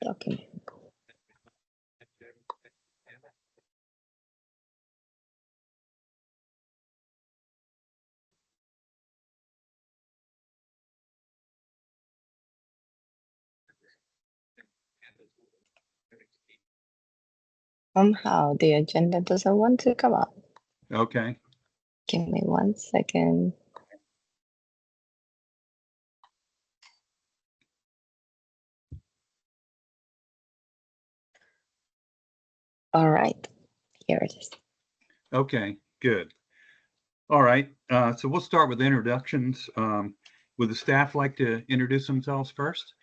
Okay. Somehow the agenda doesn't want to come up. Okay. Give me 1 second. All right, here it is. Okay, good. All right, so we'll start with introductions. Would the staff like to introduce themselves first?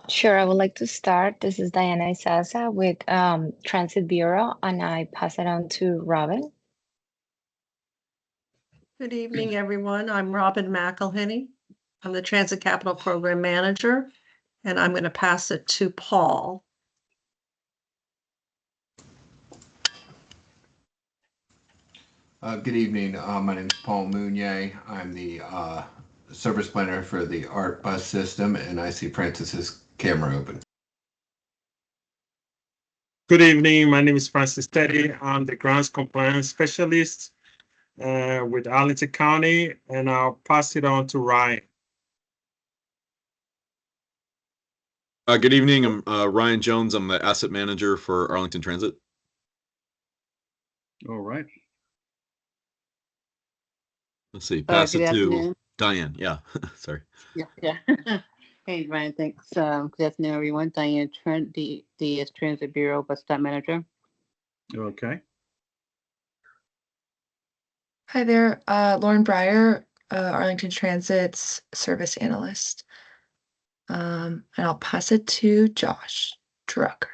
Sure, I would like to start. This is Diana Isaza with Transit Bureau, and I pass it on to Robin. Good evening, everyone. I'm Robin McElhenney. I'm the Transit Capital Program Manager, and I'm going to pass it to Paul. Good evening. My name is Paul Mounier. I'm the service planner for the ART bus system, and I see Francis's camera open. Good evening. My name is Francis Teddy. I'm the grants compliance specialist with Arlington County, and I'll pass it on to Ryan. Good evening. I'm Ryan Jones. I'm the asset manager for Arlington Transit. All right. Let's see. Pass Good it to afternoon. Diane. Yeah. Sorry. Yeah. Hey, Ryan, thanks. Good afternoon, everyone. Diane Trent, the Transit Bureau Bus Stop Manager. Okay. Hi there, Lauren Breyer, Arlington Transit's service analyst. And I'll pass it to Josh Drucker.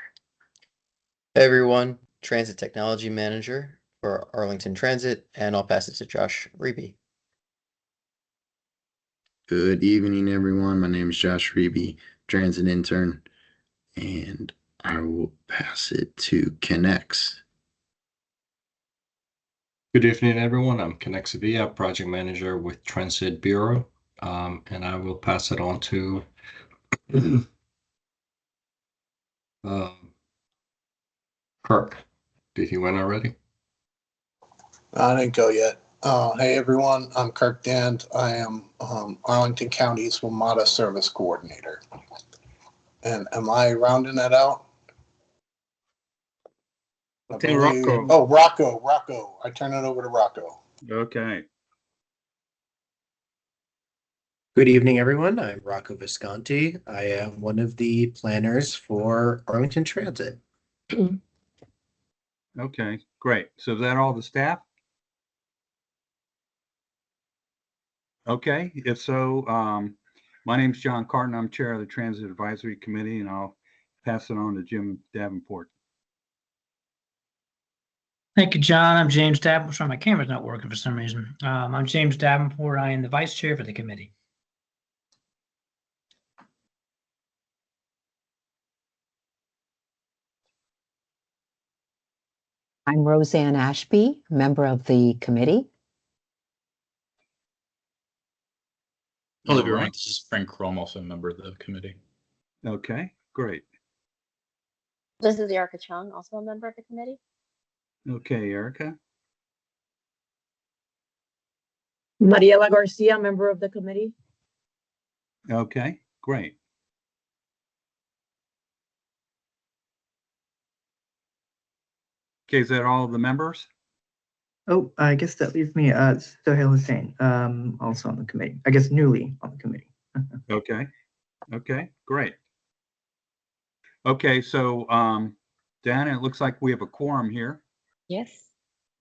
Hey everyone, Transit Technology Manager for Arlington Transit, and I'll pass it to Josh Reeby. Good evening, everyone. My name is Josh Reeby, Transit Intern, and I will pass it to Kennex. Good evening, everyone. I'm Kennex Villa, Project Manager with Transit Bureau, and I will pass it on to Kirk. Did he win already? I didn't go yet. Hey everyone, I'm Kirk Dand. I am Arlington County's WMATA Service Coordinator. And am I rounding that out? Rocco. Oh, Rocco. I turn it over to Rocco. Okay. Good evening, everyone. I'm Rocco Visconti. I am one of the planners for Arlington Transit. Okay, great. So is that all the staff? Okay, if so, my name's John Carton. I'm chair of the Transit Advisory Committee, and I'll pass it on to Jim Davenport. Thank you, John. I'm James Davenport. Sorry, my camera's not working for some reason. I'm James Davenport. I am the vice chair for the committee. I'm Roseanne Ashby, member of the committee. Hello, everyone. This is Frank Crom, also a member of the committee. Okay, great. This is Erica Chung, also a member of the committee. Okay, Erica. Mariela Garcia, member of the committee. Okay, great. Okay, is that all of the members? Oh, I guess that leaves me Sohail Hussain, also on the committee. I guess newly on the committee. Okay. Okay, great. Okay, so Diana, it looks like we have a quorum here. Yes.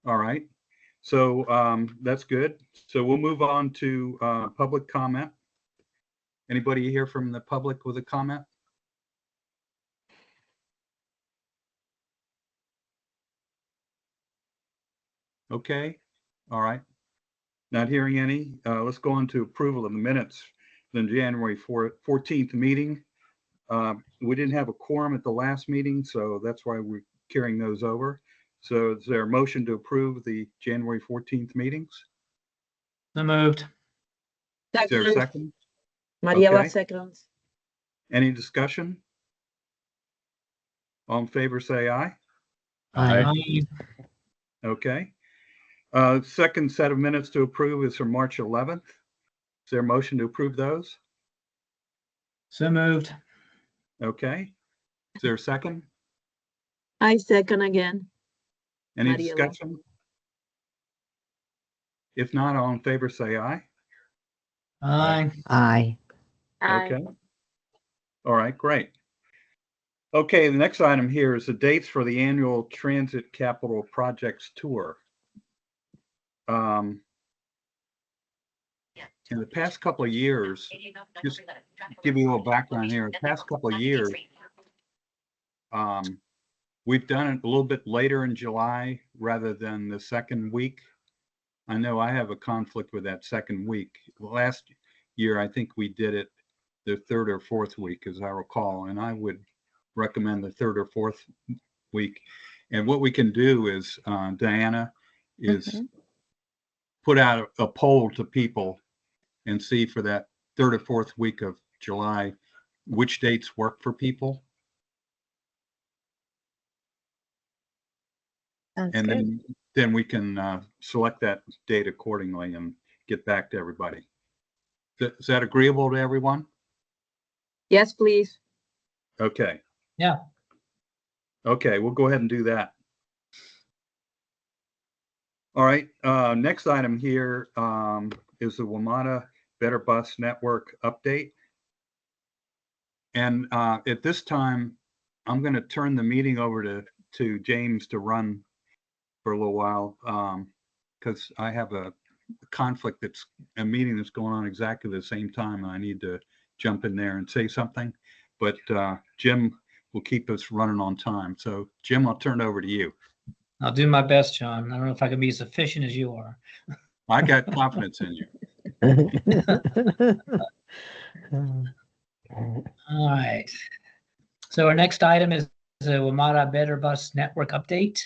All right. So that's good. So we'll move on to public comment. Anybody here from the public with a comment? Okay. All right. Not hearing any. Let's go on to approval of the minutes. The January 14th meeting. We didn't have a quorum at the last meeting, so that's why we're carrying those over. So is there a motion to approve the January 14th meetings? So moved. Is there a second? Mariela Okay. seconds. Any discussion? All in favor, say aye. Aye. Okay. Second set of minutes to approve is from March 11th. Is there a motion to approve those? So moved. Okay. Is there a second? I second again. Any Mariela. discussion? If not, all in favor, say aye. Aye. Aye. Okay. All right, great. Okay, the next item here is the dates for the annual Transit Capital Projects Tour. In the past couple of years, just give you a little background here. In the past couple of years, we've done it a little bit later in July rather than the second week. I know I have a conflict with that second week. Last year, I think we did it the third or fourth week, as I recall, and I would recommend the third or fourth week. And what we can do is, Diana, is put out a poll to people and see for that third or fourth week of July, which dates work for people. And then we can select that date accordingly and get back to everybody. Is that agreeable to everyone? Yes, please. Okay. Yeah. Okay, we'll go ahead and do that. All right, next item here is the WMATA Better Bus Network update. And at this time, I'm going to turn the meeting over to James to run for a little while because I have a conflict a meeting that's going on exactly the same time, and I need to jump in there and say something. But Jim will keep us running on time. So Jim, I'll turn it over to you. I'll do my best, John. I don't know if I can be as efficient as you are. I got confidence in you. All right. So our next item is the WMATA Better Bus Network update.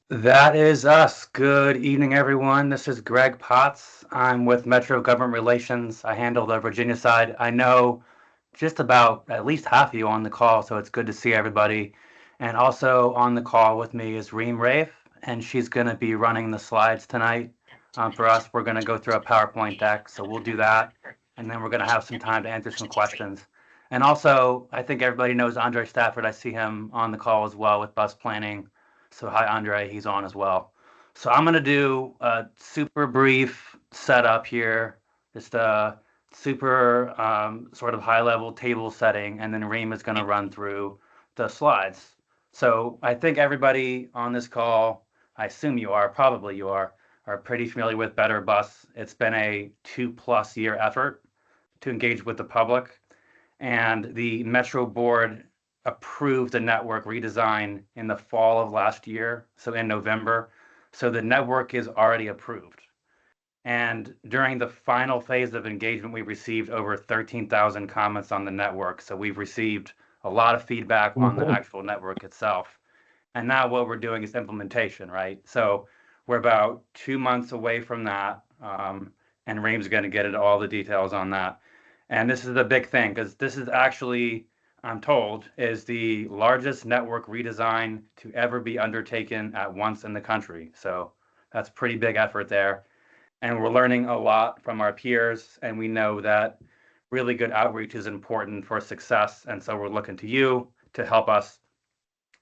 That is us. Good evening, everyone. This is Greg Potts. I'm with Metro Government Relations. I handle the Virginia side. I know just about at least half of you on the call, so it's good to see everybody. And also on the call with me is Reem Rafe, and she's going to be running the slides tonight. For us, we're going to go through a PowerPoint deck, so we'll do that. And then we're going to have some time to answer some questions. And also, I think everybody knows Andre Stafford. I see him on the call as well with bus planning. So hi, Andre, he's on as well. So I'm going to do a super brief setup here, just a super sort of high level table setting, and then Reem is going to run through the slides. So I think everybody on this call, I assume you are, probably you are pretty familiar with Better Bus. It's been a 2+ year effort to engage with the public, and the Metro Board approved the network redesign in the fall of last year, so in November. So the network is already approved. And during the final phase of engagement, we received over 13,000 comments on the network. So we've received a lot of feedback on the actual network itself. And now what we're doing is implementation, right? So we're about 2 months away from that. And Reem's going to get into all the details on that. And this is the big thing, because this is actually, I'm told, is the largest network redesign to ever be undertaken at once in the country. So that's a pretty big effort there. And we're learning a lot from our peers, and we know that really good outreach is important for success. And so we're looking to you to help us.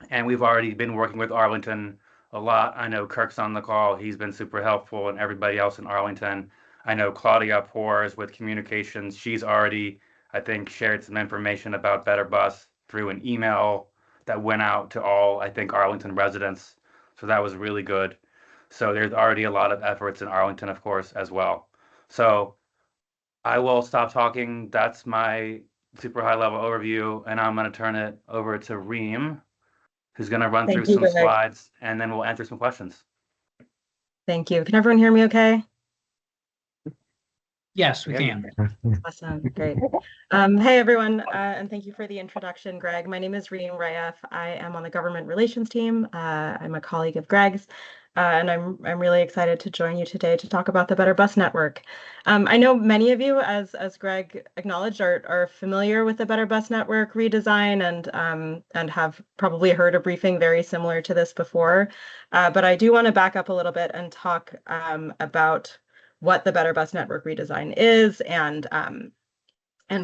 And we've already been working with Arlington a lot. I know Kirk's on the call. He's been super helpful, and everybody else in Arlington. I know Claudia Poors with communications. She's already, I think, shared some information about Better Bus through an email that went out to all, I think, Arlington residents. So that was really good. So there's already a lot of efforts in Arlington, of course, as well. So I will stop talking. That's my super high level overview. And I'm going to turn it over to Reem, who's going to run through some slides, and then we'll answer some questions. Thank you. Can everyone hear me okay? Yes, we can. Awesome, great. Hey, everyone, and thank you for the introduction, Greg. My name is Reem Rayef. I am on the government relations team. I'm a colleague of Greg's, and I'm really excited to join you today to talk about the Better Bus Network. I know many of you, as Greg acknowledged, are familiar with the Better Bus Network redesign and have probably heard a briefing very similar to this before. But I do want to back up a little bit and talk about what the Better Bus Network redesign is and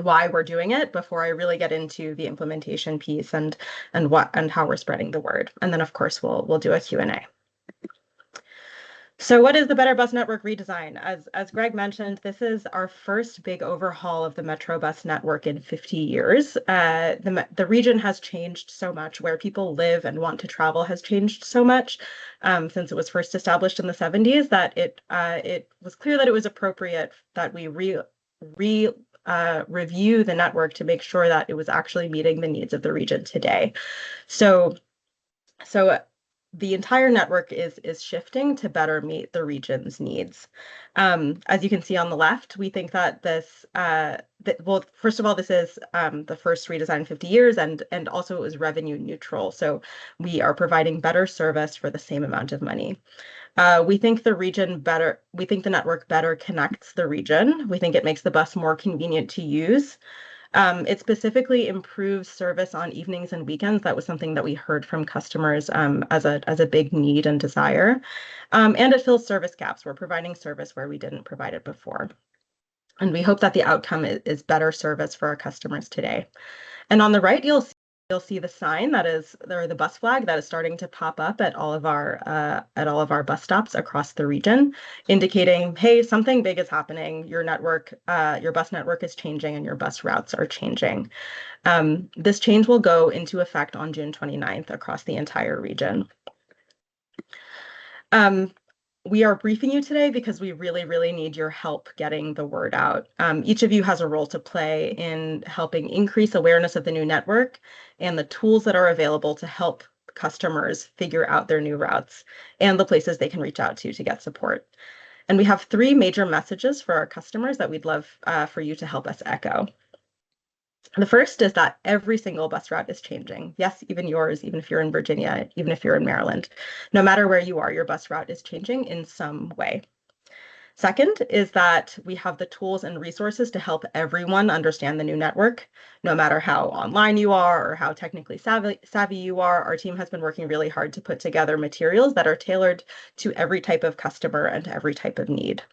why we're doing it before I really get into the implementation piece and how we're spreading the word. And then of course we'll do a Q&A. So what is the Better Bus Network redesign? As Greg mentioned, this is our first big overhaul of the Metro bus network in 50 years. The region has changed so much. Where people live and want to travel has changed so much since it was first established in the 70s that it was clear that it was appropriate that we review the network to make sure that it was actually meeting the needs of the region today. So the entire network is shifting to better meet the region's needs. As you can see on the left, we think that this, well, first of all, this is the first redesign in 50 years, and also it was revenue neutral. So we are providing better service for the same amount of money. We think the network better connects the region. We think it makes the bus more convenient to use. It specifically improves service on evenings and weekends. That was something that we heard from customers as a big need and desire. And it fills service gaps. We're providing service where we didn't provide it before. And we hope that the outcome is better service for our customers today. And on the right, you'll see the sign the bus flag that is starting to pop up at all of our bus stops across the region, indicating, hey, something big is happening. Your bus network is changing and your bus routes are changing. This change will go into effect on June 29th across the entire region. We are briefing you today because we really, really need your help getting the word out. Each of you has a role to play in helping increase awareness of the new network and the tools that are available to help customers figure out their new routes and the places they can reach out to get support. And we have 3 major messages for our customers that we'd love for you to help us echo. The first is that every single bus route is changing. Yes, even yours, even if you're in Virginia, even if you're in Maryland. No matter where you are, your bus route is changing in some way. Second is that we have the tools and resources to help everyone understand the new network. No matter how online you are or how technically savvy you are, our team has been working really hard to put together materials that are tailored to every type of customer and every type of need.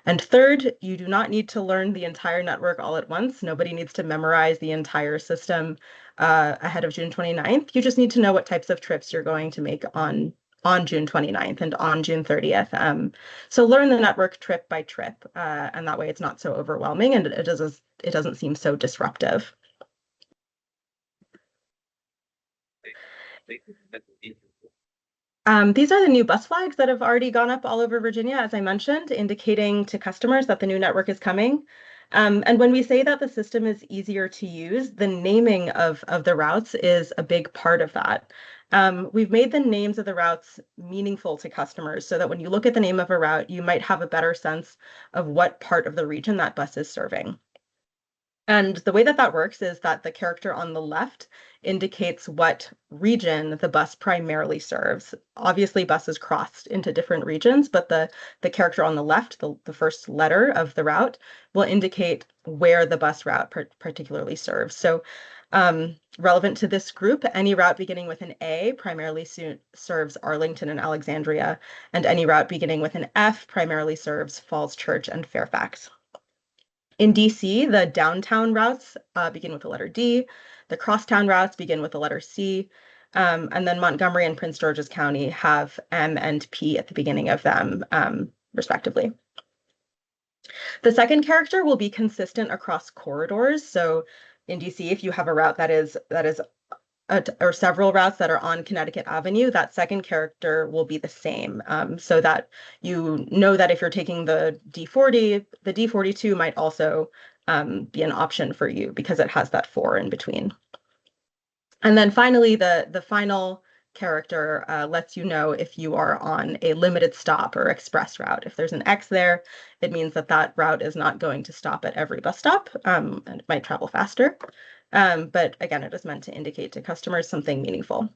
And third, you do not need to learn the entire network all at once. Nobody needs to memorize the entire system ahead of June 29th. You just need to know what types of trips you're going to make on June 29th and on June 30th. So learn the network trip by trip, and that way it's not so overwhelming and it doesn't seem so disruptive. These are the new bus flags that have already gone up all over Virginia, as I mentioned, indicating to customers that the new network is coming. And when we say that the system is easier to use, the naming of the routes is a big part of that. We've made the names of the routes meaningful to customers so that when you look at the name of a route, you might have a better sense of what part of the region that bus is serving. And the way that works is that the character on the left indicates what region the bus primarily serves. Obviously, buses crossed into different regions, but the character on the left, the first letter of the route, will indicate where the bus route particularly serves. So relevant to this group, any route beginning with an A primarily serves Arlington and Alexandria, and any route beginning with an F primarily serves Falls Church and Fairfax. In DC, the downtown routes begin with the letter D, the crosstown routes begin with the letter C, and then Montgomery and Prince George's County have M and P at the beginning of them, respectively. The second character will be consistent across corridors. So in DC, if you have a route that is or several routes that are on Connecticut Avenue, that second character will be the same, so that you know that if you're taking the D40, the D42 might also be an option for you because it has that 4 in between. And then finally, the final character lets you know if you are on a limited stop or express route. If there's an X there, it means that that route is not going to stop at every bus stop, and it might travel faster. But again, it is meant to indicate to customers something meaningful.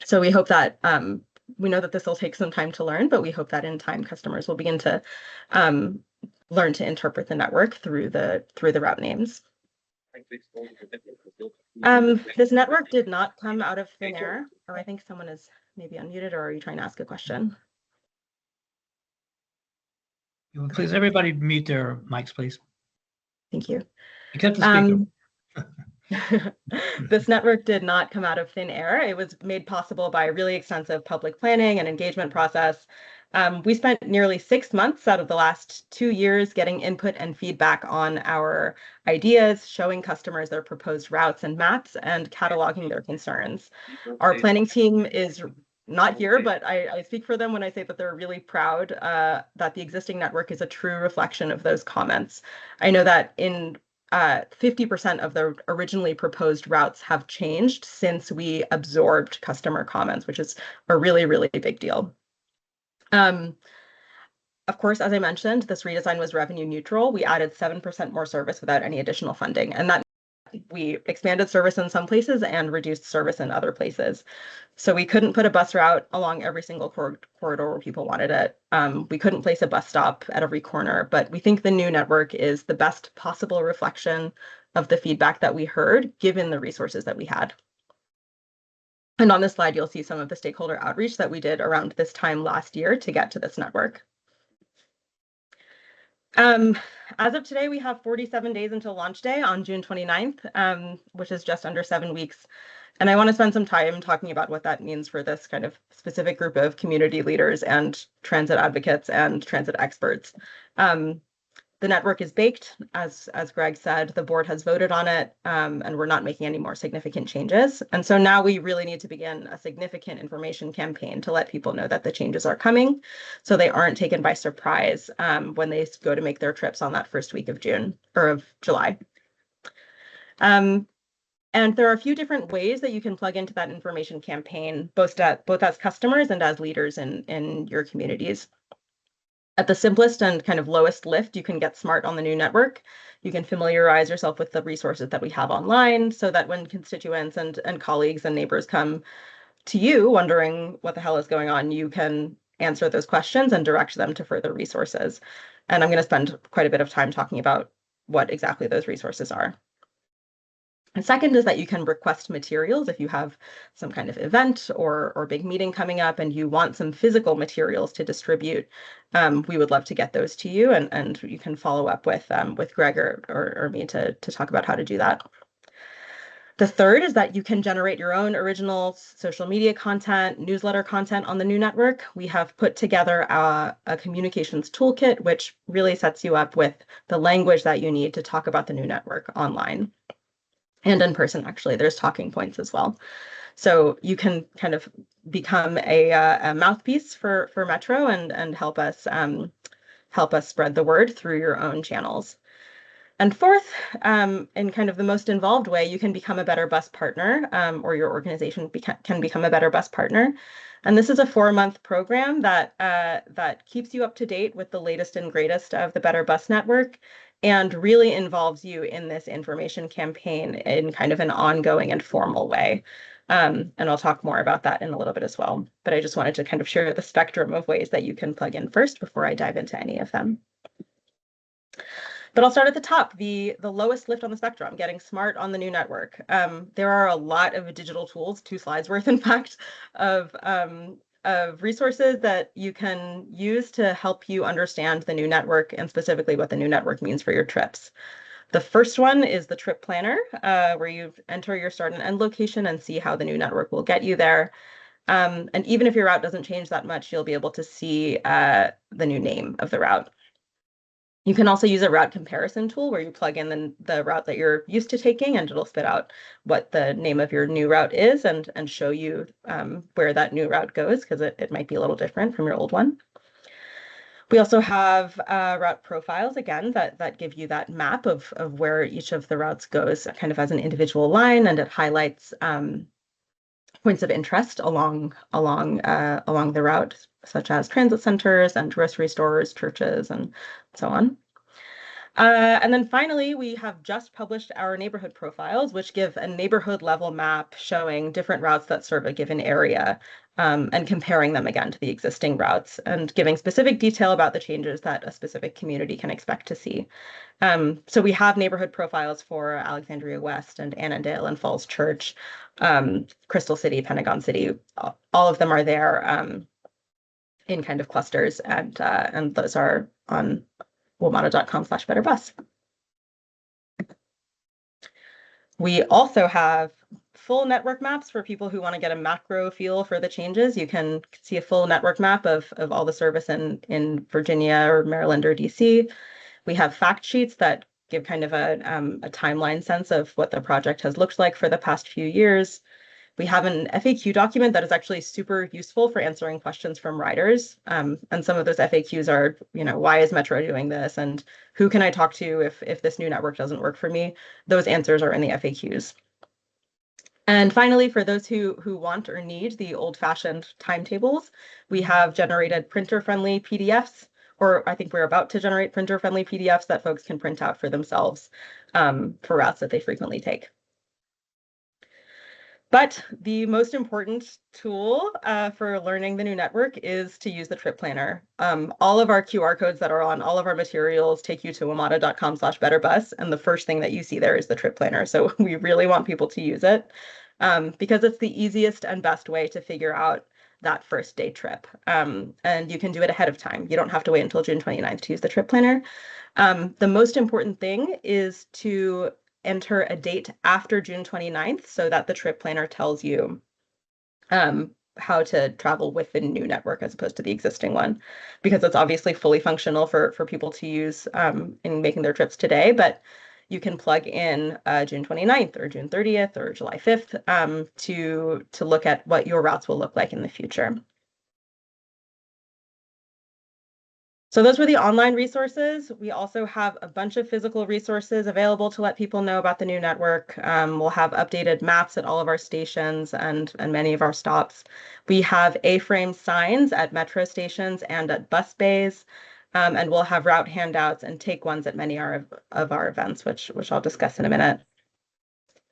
So we hope that we know that this will take some time to learn, but we hope that in time customers will begin to learn to interpret the network through the route names. This network did not come out of thin air. Oh, I think someone is maybe unmuted, or are you trying to ask a question? Please, everybody mute their mics, please. Thank you. Except the speaker. This network did not come out of thin air. It was made possible by a really extensive public planning and engagement process. We spent nearly 6 months out of the last 2 years getting input and feedback on our ideas, showing customers their proposed routes and maps, and cataloging their concerns. Our planning team is not here, but I speak for them when I say that they're really proud that the existing network is a true reflection of those comments. I know that in 50% of the originally proposed routes have changed since we absorbed customer comments, which is a really, really big deal. Of course, as I mentioned, this redesign was revenue neutral. We added 7% more service without any additional funding, and that we expanded service in some places and reduced service in other places. So we couldn't put a bus route along every single corridor where people wanted it. We couldn't place a bus stop at every corner, but we think the new network is the best possible reflection of the feedback that we heard, given the resources that we had. And on this slide, you'll see some of the stakeholder outreach that we did around this time last year to get to this network. As of today, we have 47 days until launch day on June 29th, which is just under 7 weeks. And I want to spend some time talking about what that means for this kind of specific group of community leaders and transit advocates and transit experts. The network is baked, as Greg said. The board has voted on it, and we're not making any more significant changes. And so now we really need to begin a significant information campaign to let people know that the changes are coming, so they aren't taken by surprise when they go to make their trips on that first week of June or of July. And there are a few different ways that you can plug into that information campaign, both as customers and as leaders in your communities. At the simplest and kind of lowest lift, you can get smart on the new network. You can familiarize yourself with the resources that we have online so that when constituents and colleagues and neighbors come to you wondering what the hell is going on, you can answer those questions and direct them to further resources. And I'm going to spend quite a bit of time talking about what exactly those resources are. And second is that you can request materials if you have some kind of event or big meeting coming up and you want some physical materials to distribute. We would love to get those to you, and you can follow up with Greg or me to talk about how to do that. The third is that you can generate your own original social media content, newsletter content on the new network. We have put together a communications toolkit, which really sets you up with the language that you need to talk about the new network online. And in person, actually, there's talking points as well. So you can kind of become a mouthpiece for Metro and help us spread the word through your own channels. And fourth, in kind of the most involved way, you can become a better bus partner, or your organization can become a better bus partner. And this is a 4-month program that keeps you up to date with the latest and greatest of the Better Bus Network, and really involves you in this information campaign in kind of an ongoing and formal way. And I'll talk more about that in a little bit as well. But I just wanted to kind of share the spectrum of ways that you can plug in first before I dive into any of them. But I'll start at the top, the lowest lift on the spectrum, getting smart on the new network. There are a lot of digital tools, 2 slides worth, in fact, of resources that you can use to help you understand the new network and specifically what the new network means for your trips. The first one is the trip planner, where you enter your start and end location and see how the new network will get you there. And even if your route doesn't change that much, you'll be able to see the new name of the route. You can also use a route comparison tool where you plug in the route that you're used to taking, and it'll spit out what the name of your new route is and show you where that new route goes, because it might be a little different from your old one. We also have route profiles, again, that give you that map of where each of the routes goes kind of as an individual line, and it highlights points of interest along the route, such as transit centers and grocery stores, churches, and so on. And then finally, we have just published our neighborhood profiles, which give a neighborhood level map showing different routes that serve a given area, and comparing them again to the existing routes and giving specific detail about the changes that a specific community can expect to see. So we have neighborhood profiles for Alexandria West and Annandale and Falls Church, Crystal City, Pentagon City. All of them are there in kind of clusters, and those are on WMATA.com/betterbus. We also have full network maps for people who want to get a macro feel for the changes. You can see a full network map of all the service in Virginia or Maryland or DC. We have fact sheets that give kind of a timeline sense of what the project has looked like for the past few years. We have an FAQ document that is actually super useful for answering questions from riders. And some of those FAQs are, why is Metro doing this? And who can I talk to if this new network doesn't work for me? Those answers are in the FAQs. And finally, for those who want or need the old-fashioned timetables, we have generated printer-friendly PDFs, or I think we're about to generate printer-friendly PDFs that folks can print out for themselves for routes that they frequently take. But the most important tool for learning the new network is to use the trip planner. All of our QR codes that are on all of our materials take you to WMATA.com/betterbus, and the first thing that you see there is the trip planner. So we really want people to use it because it's the easiest and best way to figure out that first day trip. And you can do it ahead of time. You don't have to wait until June 29th to use the trip planner. The most important thing is to enter a date after June 29th so that the trip planner tells you how to travel with the new network as opposed to the existing one, because it's obviously fully functional for people to use in making their trips today, but you can plug in June 29th or June 30th or July 5th to look at what your routes will look like in the future. So those were the online resources. We also have a bunch of physical resources available to let people know about the new network. We'll have updated maps at all of our stations and many of our stops. We have A-frame signs at metro stations and at bus bays, and we'll have route handouts and take ones at many of our events, which I'll discuss in a minute.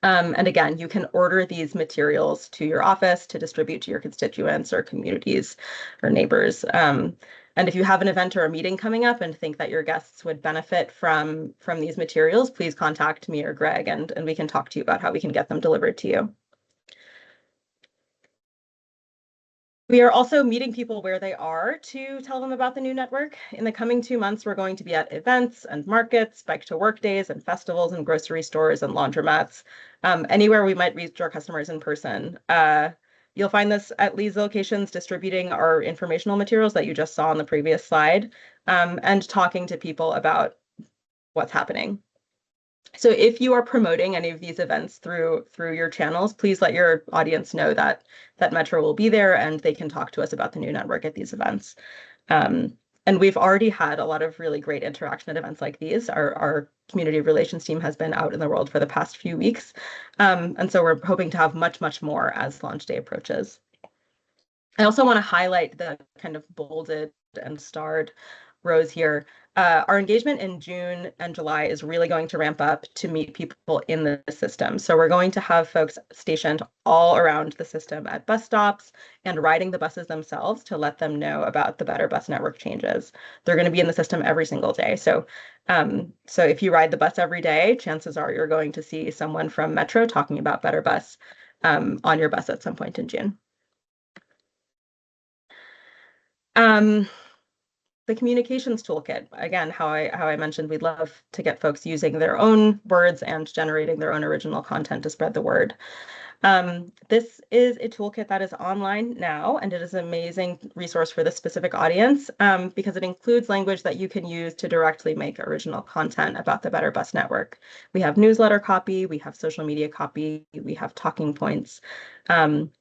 And again, you can order these materials to your office to distribute to your constituents or communities or neighbors. And if you have an event or a meeting coming up and think that your guests would benefit from these materials, please contact me or Greg, and we can talk to you about how we can get them delivered to you. We are also meeting people where they are to tell them about the new network. In the coming 2 months, we're going to be at events and markets, bike to work days and festivals and grocery stores and laundromats, anywhere we might reach our customers in person. You'll find this at these locations distributing our informational materials that you just saw on the previous slide, and talking to people about what's happening. So if you are promoting any of these events through your channels, please let your audience know that Metro will be there and they can talk to us about the new network at these events. And we've already had a lot of really great interaction at events like these. Our community relations team has been out in the world for the past few weeks. And so we're hoping to have much, much more as launch day approaches. I also want to highlight the kind of bolded and starred rows here. Our engagement in June and July is really going to ramp up to meet people in the system. So we're going to have folks stationed all around the system at bus stops and riding the buses themselves to let them know about the Better Bus Network changes. They're going to be in the system every single day. So if you ride the bus every day, chances are you're going to see someone from Metro talking about Better Bus on your bus at some point in June. The communications toolkit, again, how I mentioned, we'd love to get folks using their own words and generating their own original content to spread the word. This is a toolkit that is online now, and it is an amazing resource for this specific audience because it includes language that you can use to directly make original content about the Better Bus Network. We have newsletter copy, we have social media copy, we have talking points. And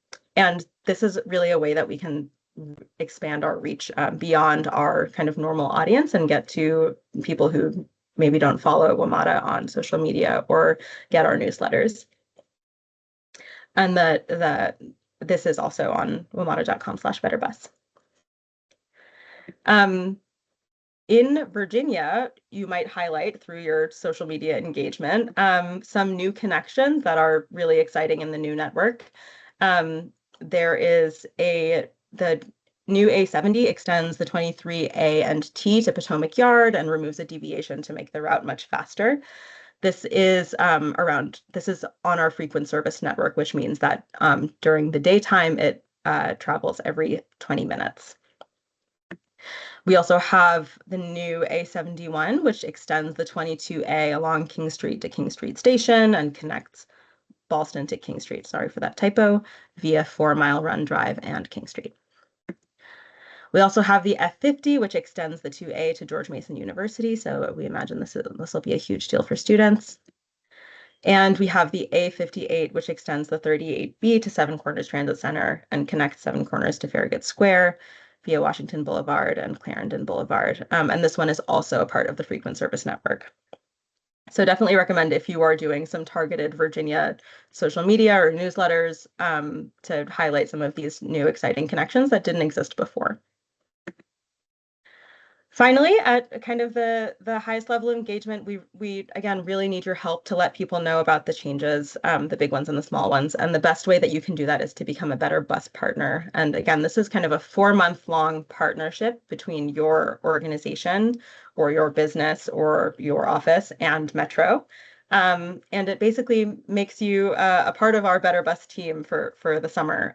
this is really a way that we can expand our reach beyond our kind of normal audience and get to people who maybe don't follow WMATA on social media or get our newsletters. And the this is also on wamata.com/betterbus. In Virginia, you might highlight through your social media engagement some new connections that are really exciting in the new network. There is the new A70 extends the 23A and T to Potomac Yard and removes a deviation to make the route much faster. This is on our frequent service network, which means that during the daytime, it travels every 20 minutes. We also have the new A71, which extends the 22A along King Street to King Street Station and connects Ballston to King Street, sorry for that typo, via 4 Mile Run Drive and King Street. We also have the F50, which extends the 2A to George Mason University, so we imagine this will be a huge deal for students. And we have the A58, which extends the 38B to Seven Corners Transit Center and connects Seven Corners to Farragut Square via Washington Boulevard and Clarendon Boulevard. And this one is also a part of the frequent service network. So definitely recommend, if you are doing some targeted Virginia social media or newsletters, to highlight some of these new exciting connections that didn't exist before. Finally, at kind of the highest level of engagement, we again really need your help to let people know about the changes, the big ones and the small ones. And the best way that you can do that is to become a Better Bus partner. And again, this is kind of a 4-month-long partnership between your organization or your business or your office and Metro. And it basically makes you a part of our Better Bus team for the summer.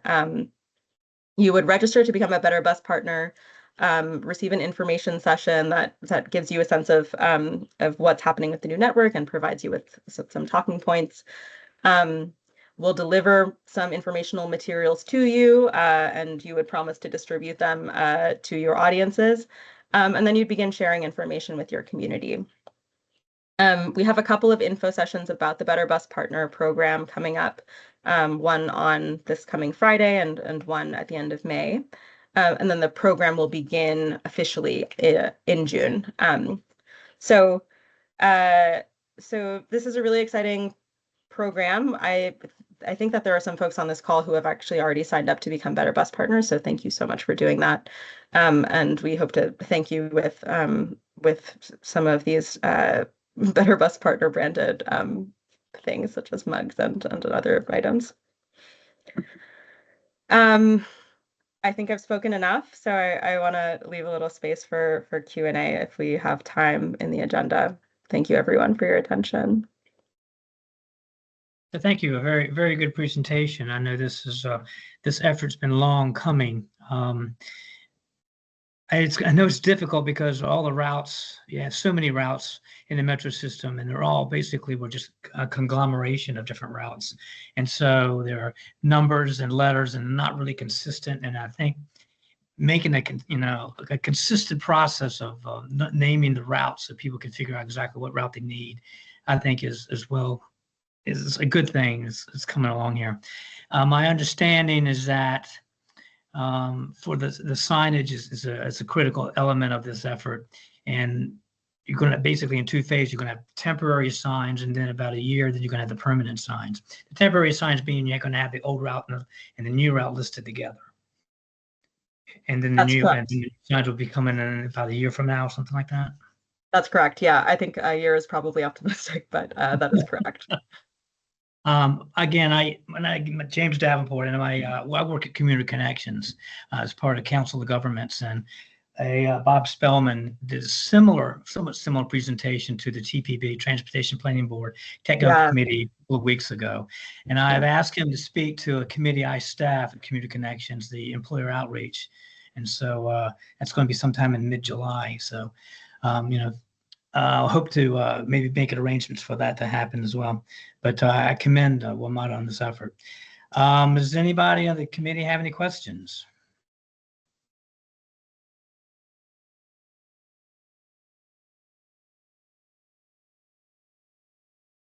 You would register to become a Better Bus partner, receive an information session that gives you a sense of what's happening with the new network and provides you with some talking points. We'll deliver some informational materials to you, and you would promise to distribute them to your audiences. And then you'd begin sharing information with your community. We have a couple of info sessions about the Better Bus Partner program coming up, one on this coming Friday and one at the end of May. And then the program will begin officially in June. So this is a really exciting program. I think that there are some folks on this call who have actually already signed up to become Better Bus partners. So thank you so much for doing that. And we hope to thank you with some of these Better Bus partner branded things such as mugs and other items. I think I've spoken enough, so I want to leave a little space for Q&A if we have time in the agenda. Thank you, everyone, for your attention. Thank you. A very, very good presentation. I know this effort's been long coming. I know it's difficult because all the routes, you have so many routes in the metro system, and they're all basically were just a conglomeration of different routes. And so there are numbers and letters and not really consistent. And I think making a consistent process of naming the routes so people can figure out exactly what route they need, I think is a good thing. It's coming along here. My understanding is that for the signage is a critical element of this effort, and you're going to basically in 2 phases. You're going to have temporary signs, and then about a year, then you're going to have the permanent signs. The temporary signs being you're going to have the old route and the new route listed together, and then the new signs will be coming in about a year from now, something like that. That's correct. Yeah, I think a year is probably optimistic, but that is correct. Again, James Davenport, and I work at Community Connections as part of Council of Governments, and Bob Spellman did a somewhat similar presentation to the TPB, Transportation Planning Board Technical Committee a couple of weeks ago. And I've asked him to speak to a committee I staff at Community Connections, the employer outreach. And so that's going to be sometime in mid-July. So, I hope to maybe make arrangements for that to happen as well. But I commend WMATA on this effort. Does anybody on the committee have any questions?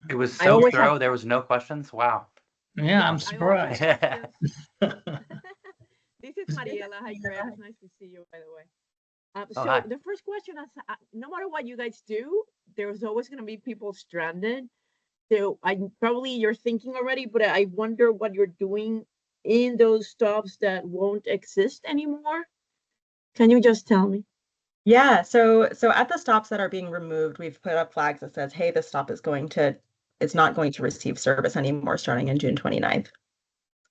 It was so thorough. There was no questions. Wow. Yeah, I'm surprised. This is Mariela. Hi, Greg. It's nice to see you, by the way. So hi. the first question is, no matter what you guys do, there's always going to be people stranded. So you're thinking already, but I wonder what you're doing in those stops that won't exist anymore? Can you just tell me? Yeah, so at the stops that are being removed, we've put up flags that says, hey, this stop it's not going to receive service anymore starting in June 29th.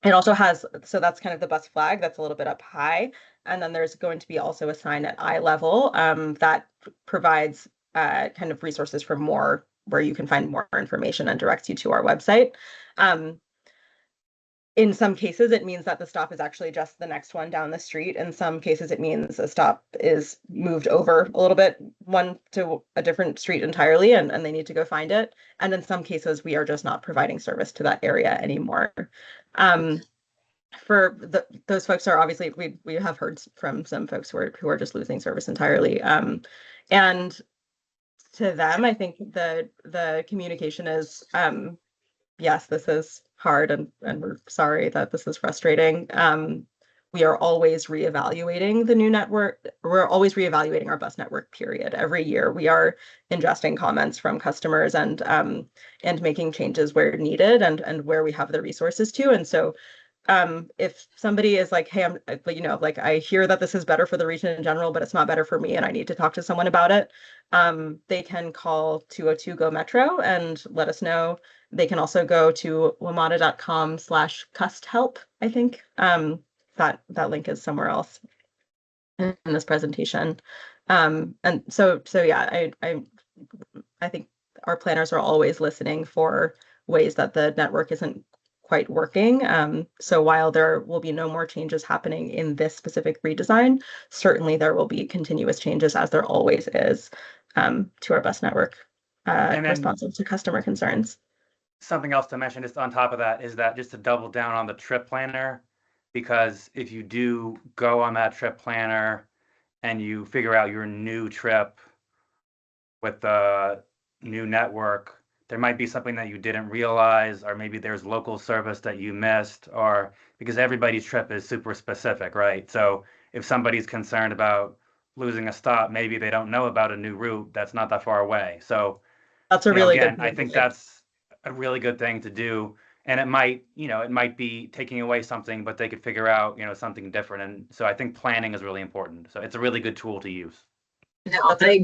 It also has, so that's kind of the bus flag that's a little bit up high. And then there's going to be also a sign at eye level that provides kind of resources for more, where you can find more information and directs you to our website. In some cases, it means that the stop is actually just the next one down the street. In some cases, it means a stop is moved over a little bit, one to a different street entirely, and they need to go find it. And in some cases, we are just not providing service to that area anymore. For those folks are obviously, we have heard from some folks who are just losing service entirely. And to them, I think the communication is, yes, this is hard, and we're sorry that this is frustrating. We are always reevaluating the new network. We're always reevaluating our bus network, period. Every year we are ingesting comments from customers and making changes where needed and where we have the resources to. And so if somebody is like, hey, like I hear that this is better for the region in general, but it's not better for me and I need to talk to someone about it, they can call 202 GO Metro and let us know. They can also go to wamata.com/custhelp, I think. That link is somewhere else in this presentation. And so yeah, I think our planners are always listening for ways that the network isn't quite working. So while there will be no more changes happening in this specific redesign, certainly there will be continuous changes, as there always is, to our bus network, responsive to customer concerns. Something else to mention just on top of that is that just to double down on the trip planner, because if you do go on that trip planner and you figure out your new trip with the new network, there might be something that you didn't realize, or maybe there's local service that you missed, or because everybody's trip is super specific, right? So if somebody's concerned about losing a stop, maybe they don't know about a new route that's not that far away. So that's a really good I think that's a really good thing to do. And it might be taking away something, but they could figure out, something different. And so I think planning is really important. So it's a really good tool to use. No, I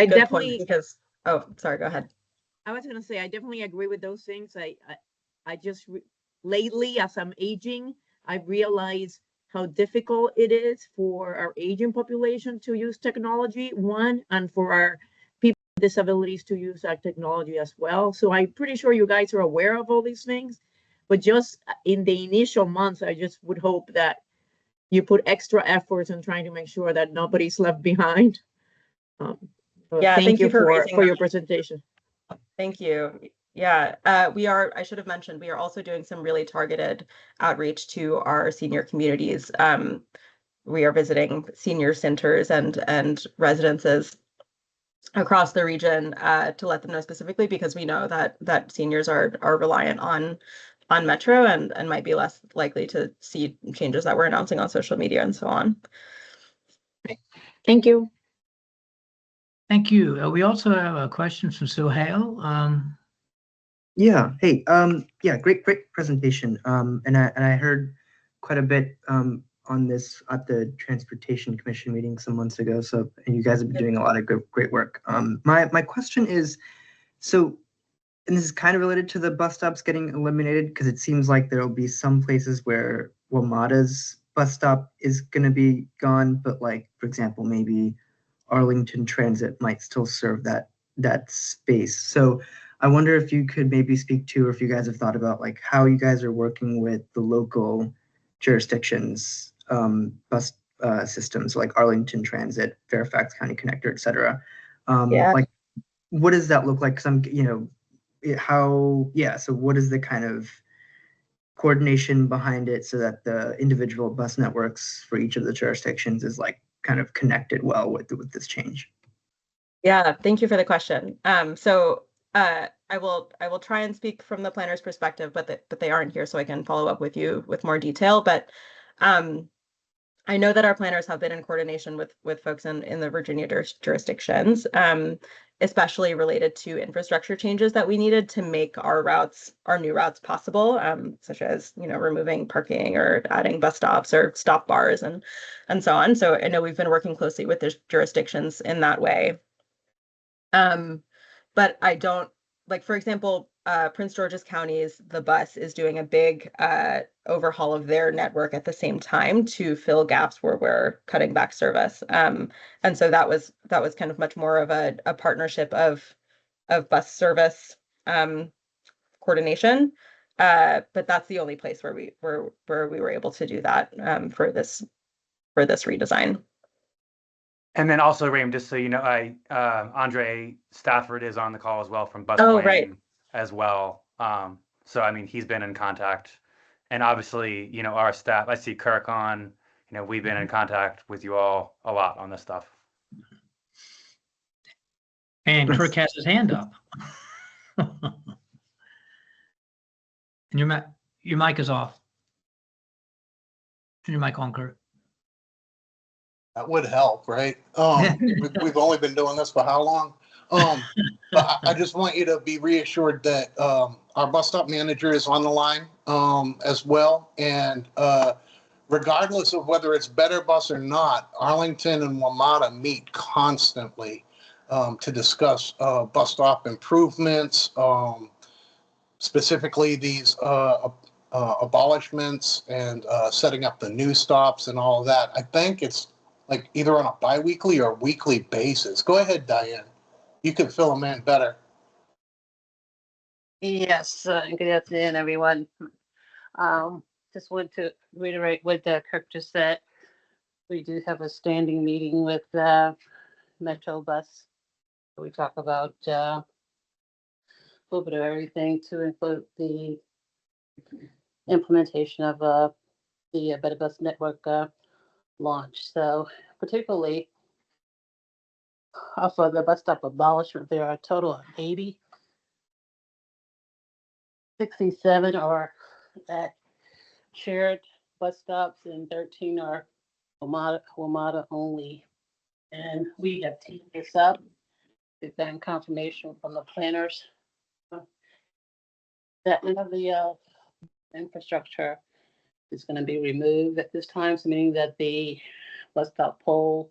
definitely, because, oh, sorry, go ahead. I was going to say, I definitely agree with those things. I just lately, as I'm aging, I realize how difficult it is for our aging population to use technology, one, and for our people with disabilities to use that technology as well. So I'm pretty sure you guys are aware of all these things, but just in the initial months, I just would hope that you put extra efforts in trying to make sure that nobody's left behind. Yeah, thank you for your that. presentation. Thank you. Yeah, I should have mentioned, we are also doing some really targeted outreach to our senior communities. We are visiting senior centers and residences across the region to let them know specifically, because we know that seniors are reliant on Metro and might be less likely to see changes that we're announcing on social media and so on. Thank you. Thank you. We also have a question from Sohail. Yeah. Hey. Yeah. Great presentation. And I heard quite a bit on this at the Transportation Commission meeting some months ago. So, and you guys have been doing a lot of great work. My question is, so, and this is kind of related to the bus stops getting eliminated, because it seems like there'll be some places where WMATA's bus stop is going to be gone, but like, for example, maybe Arlington Transit might still serve that space. So I wonder if you could maybe speak to, or if you guys have thought about like how you guys are working with the local jurisdictions, bus systems like Arlington Transit, Fairfax County Connector, et cetera. Like, what does that look like? Because I'm, so what is the kind of coordination behind it so that the individual bus networks for each of the jurisdictions is like kind of connected well with this change? Yeah, thank you for the question. So I will try and speak from the planner's perspective, but they aren't here, so I can follow up with you with more detail. But I know that our planners have been in coordination with folks in the Virginia jurisdictions, especially related to infrastructure changes that we needed to make our new routes possible, such as, removing parking or adding bus stops or stop bars and so on. So I know we've been working closely with the jurisdictions in that way. But I don't, like, for example, Prince George's County's The Bus is doing a big overhaul of their network at the same time to fill gaps where we're cutting back service. And so that was kind of much more of a partnership of bus service coordination. But that's the only place where we were able to do that for this redesign. And then also, Raym, just so you know, Andre Stafford is on the call as well from Bus Oh, Plane right. as well. So I mean, he's been in contact, and obviously, our staff. I see Kirk on. We've been in contact with you all a lot on this stuff. And Kirk has his hand up. And your mic is off. Turn your mic on, Kirk. That would help, right? We've only been doing this for how long? But I just want you to be reassured that our bus stop manager is on the line as well. And regardless of whether it's Better Bus or not, Arlington and WMATA meet constantly to discuss bus stop improvements, specifically these abolishments and setting up the new stops and all of that. I think it's like either on a bi-weekly or weekly basis. Go ahead, Diane. You can fill them in better. Yes, good afternoon, everyone. Just want to reiterate what Kirk just said. We do have a standing meeting with Metro Bus. We talk about a little bit of everything to include the implementation of the Better Bus Network launch. So particularly for the bus stop abolishment, there are a total of 80. 67 are at shared bus stops and 13 are WMATA only. And we have teamed this up. We've gotten confirmation from the planners that none of the infrastructure is going to be removed at this time, so meaning that the bus stop pole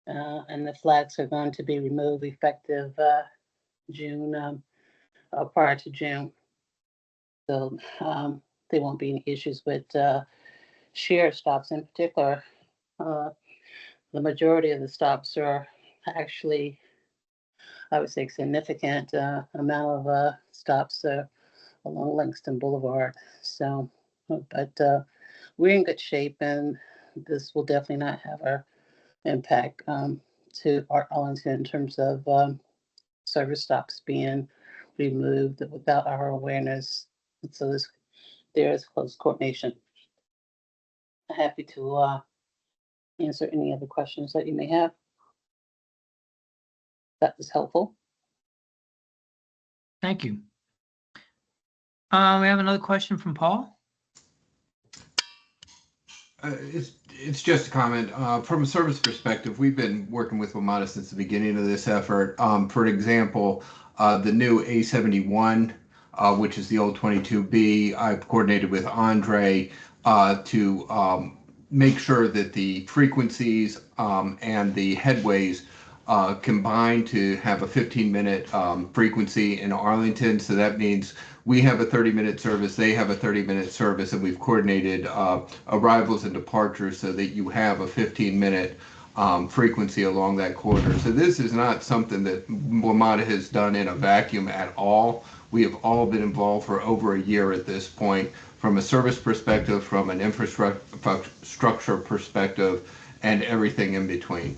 and the flags are going to be removed effective June, prior to June. So there won't be any issues with shared stops in particular. The majority of the stops are actually, I would say, significant amount of stops along Langston Boulevard. So, but we're in good shape, and this will definitely not have an impact to Arlington in terms of service stops being removed without our awareness. So there is close coordination. Happy to answer any other questions that you may have. That was helpful. Thank you. We have another question from Paul. It's just a comment. From a service perspective, we've been working with WMATA since the beginning of this effort. For example, the new A71, which is the old 22B, I've coordinated with Andre to make sure that the frequencies and the headways combine to have a 15-minute frequency in Arlington. So that means we have a 30-minute service, they have a 30-minute service, and we've coordinated arrivals and departures so that you have a 15-minute frequency along that corridor. So this is not something that WMATA has done in a vacuum at all. We have all been involved for over a year at this point, from a service perspective, from an infrastructure perspective, and everything in between.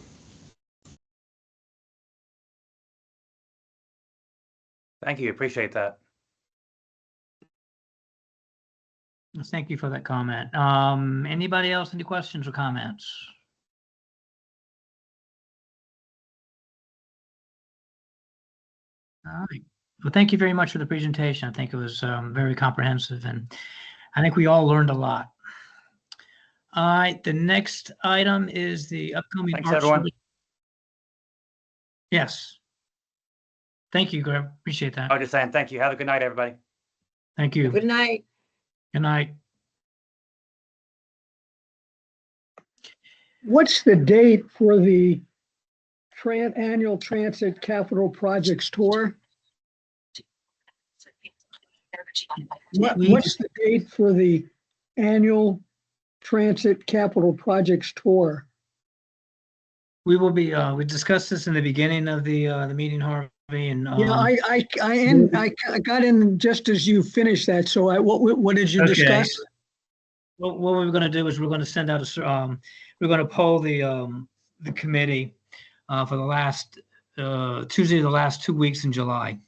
Thank you. Appreciate that. Thank you for that comment. Anybody else, any questions or comments? All right. Well, thank you very much for the presentation. I think it was very comprehensive, and I think we all learned a lot. All right, the next item is the upcoming Thanks, art everyone. service. Yes. Thank you, Greg. Appreciate that. I was just saying, thank you. Have a good night, everybody. Thank you. Good night. Good night. What's the date for the annual Transit Capital Projects Tour? What's the date for the annual Transit Capital Projects Tour? We will be, we discussed this in the beginning of the meeting, Harvey, and. Yeah, I got in just as you finished that, so what did you discuss? What we're gonna do is we're gonna send out we're gonna poll the committee for the last Tuesday, the last 2 weeks in July.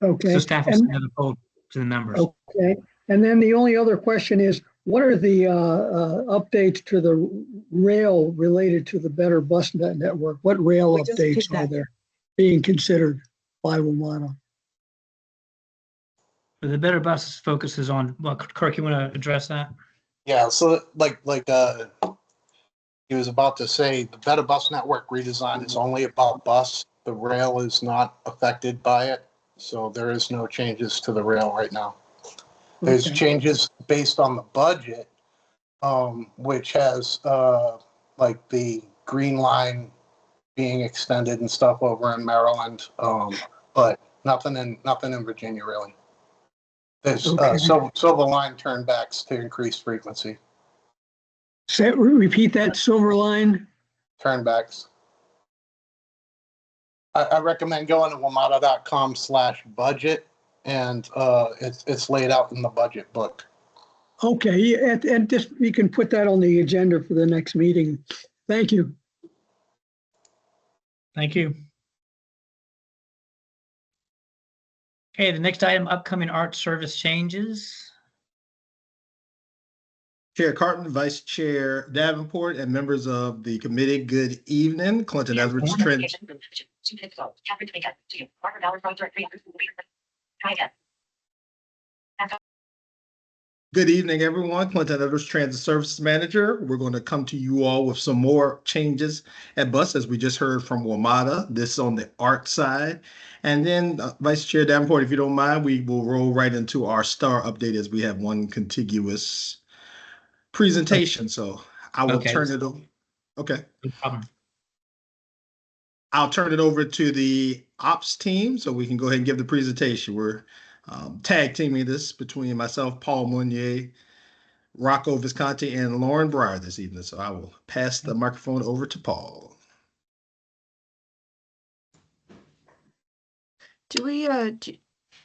Okay. So staff will send out a poll to the members. Okay, and then the only other question is, what are the updates to the rail related to the Better Bus Network? What rail updates are there being considered by WMATA? The Better Bus focuses on, well, Kirk, you want to address that? Yeah, so like he was about to say, the Better Bus Network redesign is only about bus. The rail is not affected by it, so there is no changes to the rail right now. There's changes based on the budget, which has like the Green Line being extended and stuff over in Maryland, but nothing in Virginia really. There's Silver Line turnbacks to increase frequency. Repeat that, Silver Line? Turnbacks. I recommend going to WMATA.com/budget, and it's laid out in the budget book. Okay, and just you can put that on the agenda for the next meeting. Thank you. Thank you. Okay, the next item, upcoming art service changes. Chair Carton, Vice Chair Davenport, and members of the committee, good evening. Clinton Edwards Trent. Good evening, everyone. Clinton Edwards, Transit Services Manager. We're going to come to you all with some more changes at bus, as we just heard from WMATA. This on the art side. And then, Vice Chair Davenport, if you don't mind, we will roll right into our star update as we have one contiguous presentation. So I will turn it over. Okay. No problem. I'll turn it over to the ops team so we can go ahead and give the presentation. We're tag teaming this between myself, Paul Monnier, Rocco Visconti, and Lauren Breyer this evening. So I will pass the microphone over to Paul. Do we,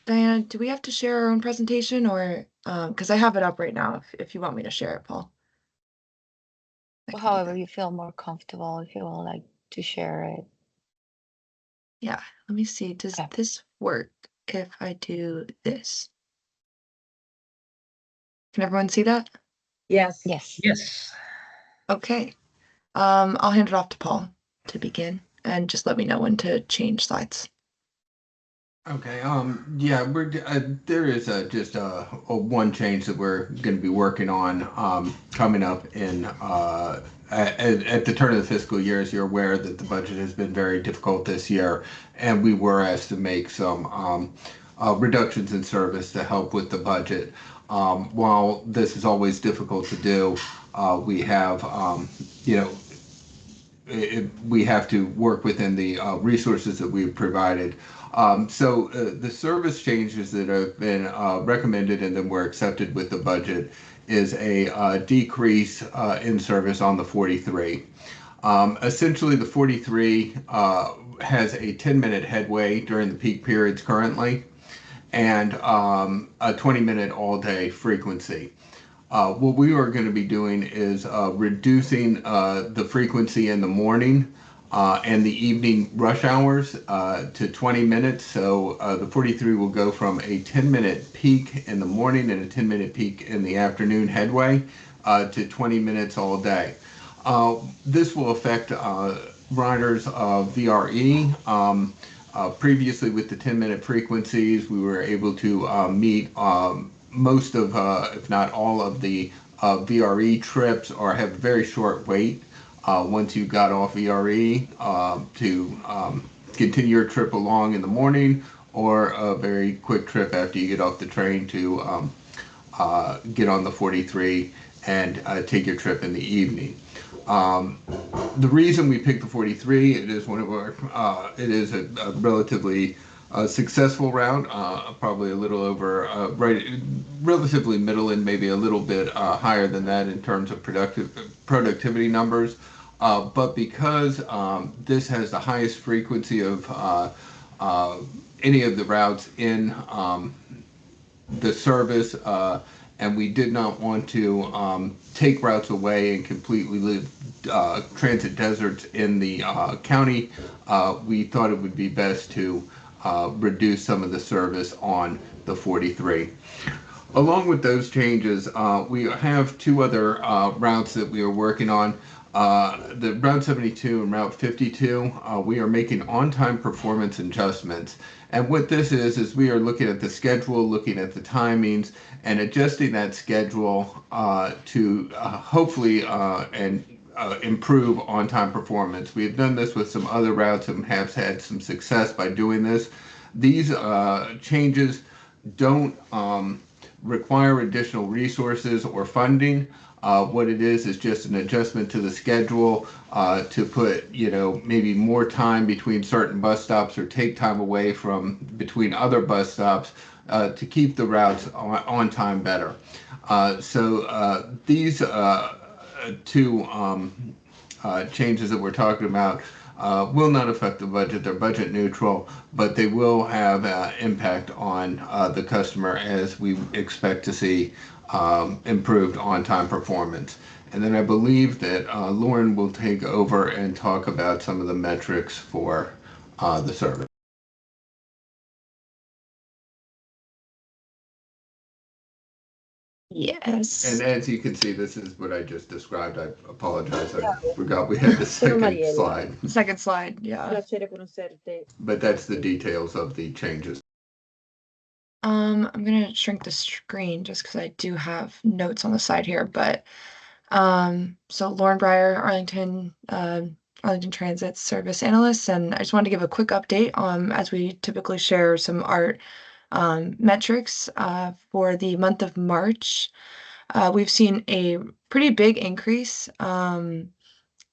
Diana, do we have to share our own presentation, or, because I have it up right now, if you want me to share it, Paul? However you feel more comfortable, if you would like to share it. Yeah, let me see. Does this work if I do this? Can everyone see that? Yes. Yes. Yes. Okay. I'll hand it off to Paul to begin, and just let me know when to change slides. Okay. Yeah, there is just one change that we're going to be working on coming up in at the turn of the fiscal year. As you're aware, that the budget has been very difficult this year, and we were asked to make some reductions in service to help with the budget. While this is always difficult to do, we have we have to work within the resources that we've provided. So the service changes that have been recommended and then were accepted with the budget is a decrease in service on the 43. Essentially, the 43 has a 10-minute headway during the peak periods currently, and a 20-minute all-day frequency. What we are going to be doing is reducing the frequency in the morning and the evening rush hours to 20 minutes. So the 43 will go from a 10-minute peak in the morning and a 10-minute peak in the afternoon headway to 20 minutes all day. This will affect riders of VRE. Previously, with the 10-minute frequencies, we were able to meet most of, if not all of the VRE trips have very short wait once you got off VRE to continue your trip along in the morning, or a very quick trip after you get off the train to get on the 43 and take your trip in the evening. The reason we picked the 43, it is one of our, it is a relatively successful route, probably a little over, relatively middle and maybe a little bit higher than that in terms of productivity numbers. But because this has the highest frequency of any of the routes in the service, and we did not want to take routes away and completely live transit deserts in the county, we thought it would be best to reduce some of the service on the 43. Along with those changes, we have two other routes that we are working on. The Route 72 and Route 52, we are making on-time performance adjustments. And what this is we are looking at the schedule, looking at the timings, and adjusting that schedule to hopefully improve on-time performance. We have done this with some other routes and have had some success by doing this. These changes don't require additional resources or funding. What it is just an adjustment to the schedule to put, maybe more time between certain bus stops or take time away from between other bus stops to keep the routes on time better. So these two changes that we're talking about will not affect the budget. They're budget neutral, but they will have impact on the customer as we expect to see improved on-time performance. And then I believe that Lauren will take over and talk about some of the metrics for the service. Yes. And as you can see, this is what I just described. I apologize. I forgot we had the second slide. Second slide, yeah. But that's the details of the changes. I'm gonna shrink the screen just because I do have notes on the side here, but so Lauren Breyer, Arlington Transit Service Analyst, and I just wanted to give a quick update as we typically share some ART metrics for the month of March. We've seen a pretty big increase,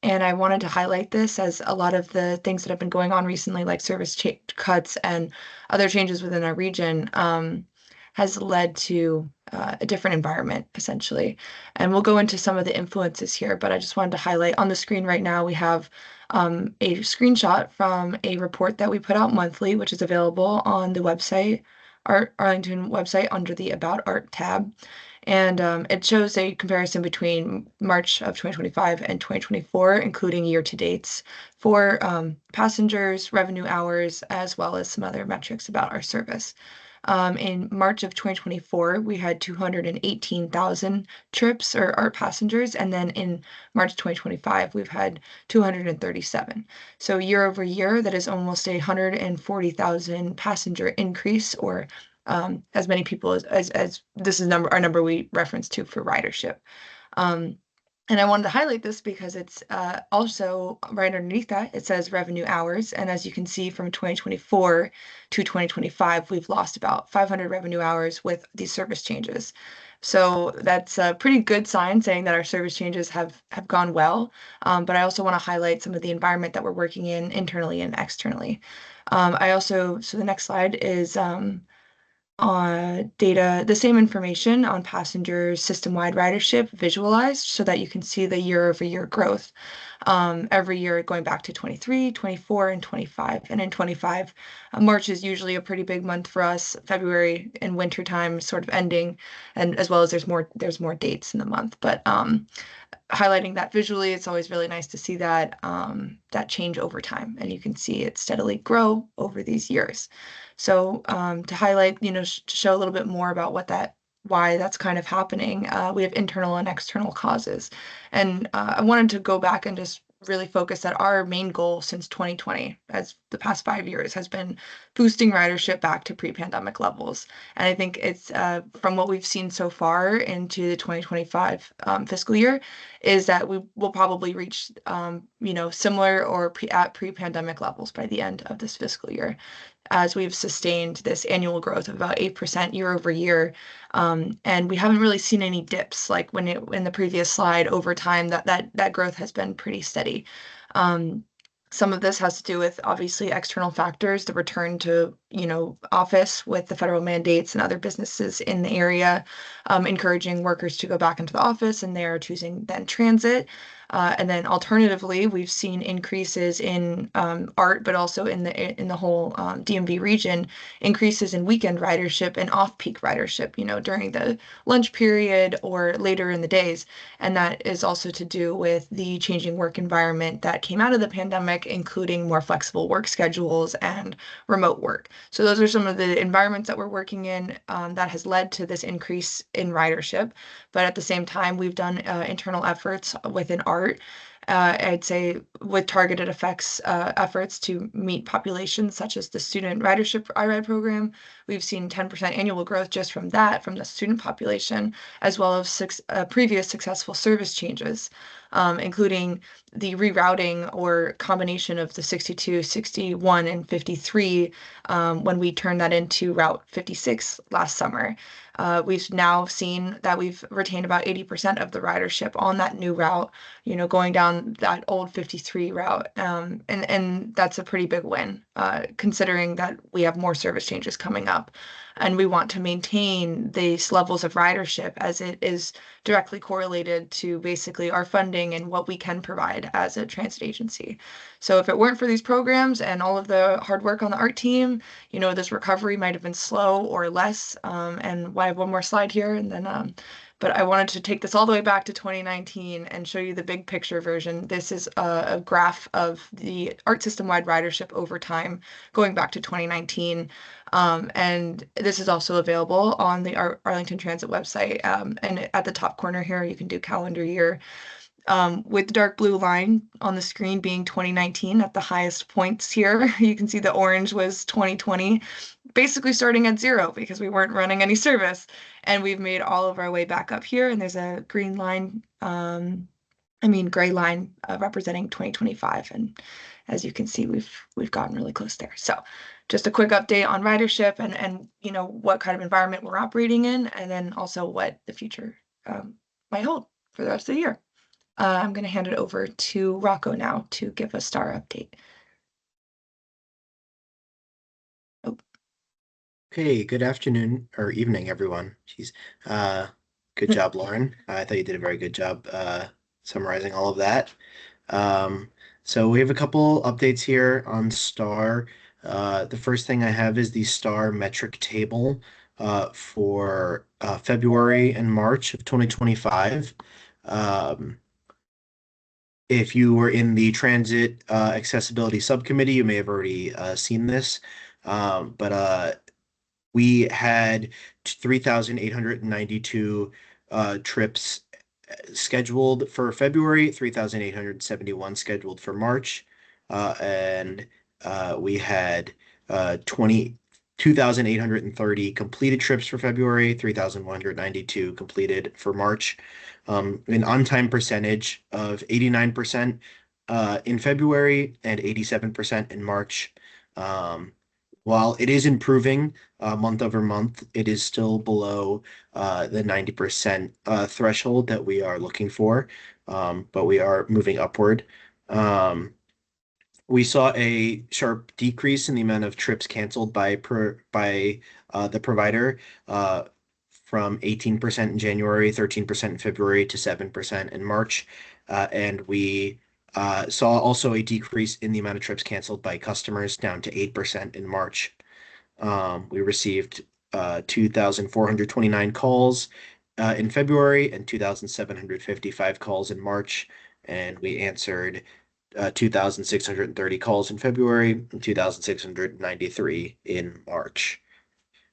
and I wanted to highlight this as a lot of the things that have been going on recently, like service cuts and other changes within our region, has led to a different environment, essentially. And we'll go into some of the influences here, but I just wanted to highlight on the screen right now, we have a screenshot from a report that we put out monthly, which is available on the website, Arlington website, under the About Art tab. And it shows a comparison between March of 2025 and 2024, including year-to-dates for passengers, revenue hours, as well as some other metrics about our service. In March of 2024, we had 218,000 trips or ART passengers, and then in March 2025, we've had 237. So year over year, that is almost a 140,000 passenger increase, or as many people as this is our number we reference to for ridership. And I wanted to highlight this because it's also right underneath that, it says revenue hours. And as you can see, from 2024 to 2025, we've lost about 500 revenue hours with these service changes. So that's a pretty good sign, saying that our service changes have gone well. But I also want to highlight some of the environment that we're working in internally and externally. So the next slide is data, the same information on passengers system-wide ridership visualized so that you can see the year-over-year growth every year going back to 23, 24, and 25. And in 25, March is usually a pretty big month for us. February and wintertime sort of ending, and as well as there's more dates in the month. But highlighting that visually, it's always really nice to see that that change over time, and you can see it steadily grow over these years. So to highlight, to show a little bit more about why that's kind of happening, we have internal and external causes. And I wanted to go back and just really focused that our main goal since 2020, as the past 5 years, has been boosting ridership back to pre-pandemic levels. And I think it's from what we've seen so far into the 2025 fiscal year, is that we will probably reach similar or at pre-pandemic levels by the end of this fiscal year, as we've sustained this annual growth of about 8% year over year. And we haven't really seen any dips like in the previous slide. Over time, that growth has been pretty steady. Some of this has to do with obviously external factors, the return to office with the federal mandates and other businesses in the area, encouraging workers to go back into the office, and they are choosing then transit. And then alternatively, we've seen increases in ART, but also in the whole DMV region, increases in weekend ridership and off-peak ridership, during the lunch period or later in the days. And that is also to do with the changing work environment that came out of the pandemic, including more flexible work schedules and remote work. So those are some of the environments that we're working in that has led to this increase in ridership. But at the same time, we've done internal efforts within ART, I'd say with targeted efforts to meet populations such as the student ridership iRide program. We've seen 10% annual growth just from the student population, as well as previous successful service changes, including the rerouting or combination of the 62, 61, and 53 when we turned that into Route 56 last summer. We've now seen that we've retained about 80% of the ridership on that new route, going down that old 53 route. And that's a pretty big win, considering that we have more service changes coming up. And we want to maintain these levels of ridership, as it is directly correlated to basically our funding and what we can provide as a transit agency. So if it weren't for these programs and all of the hard work on the ART team, this recovery might have been slow or less. And I have one more slide here, and then but I wanted to take this all the way back to 2019 and show you the big picture version. This is a graph of the ART system-wide ridership over time, going back to 2019. And this is also available on the Arlington Transit website. And at the top corner here, you can do calendar year. With the dark blue line on the screen being 2019 at the highest points here. You can see the orange was 2020, basically starting at zero because we weren't running any service. And we've made all of our way back up here, and there's a green line, gray line representing 2025. And as you can see, we've gotten really close there. So just a quick update on ridership and what kind of environment we're operating in, and then also what the future might hold for the rest of the year. I'm going to hand it over to Rocco now to give a star update. Oh. Okay, good afternoon or evening, everyone. Jeez. Good job, Lauren. I thought you did a very good job summarizing all of that. So we have a couple updates here on STAR. The first thing I have is the STAR metric table for February and March of 2025. If you were in the Transit Accessibility Subcommittee, you may have already seen this, but we had 3,892 trips scheduled for February, 3,871 scheduled for March, and we had 2,830 completed trips for February, 3,192 completed for March. An on-time percentage of 89% in February and 87% in March. While it is improving month over month, it is still below the 90% threshold that we are looking for, but we are moving upward. We saw a sharp decrease in the amount of trips canceled by the provider from 18% in January, 13% in February, to 7% in March. And we saw also a decrease in the amount of trips canceled by customers, down to 8% in March. We received 2,429 calls in February and 2,755 calls in March. And we answered 2,630 calls in February and 2,693 in March.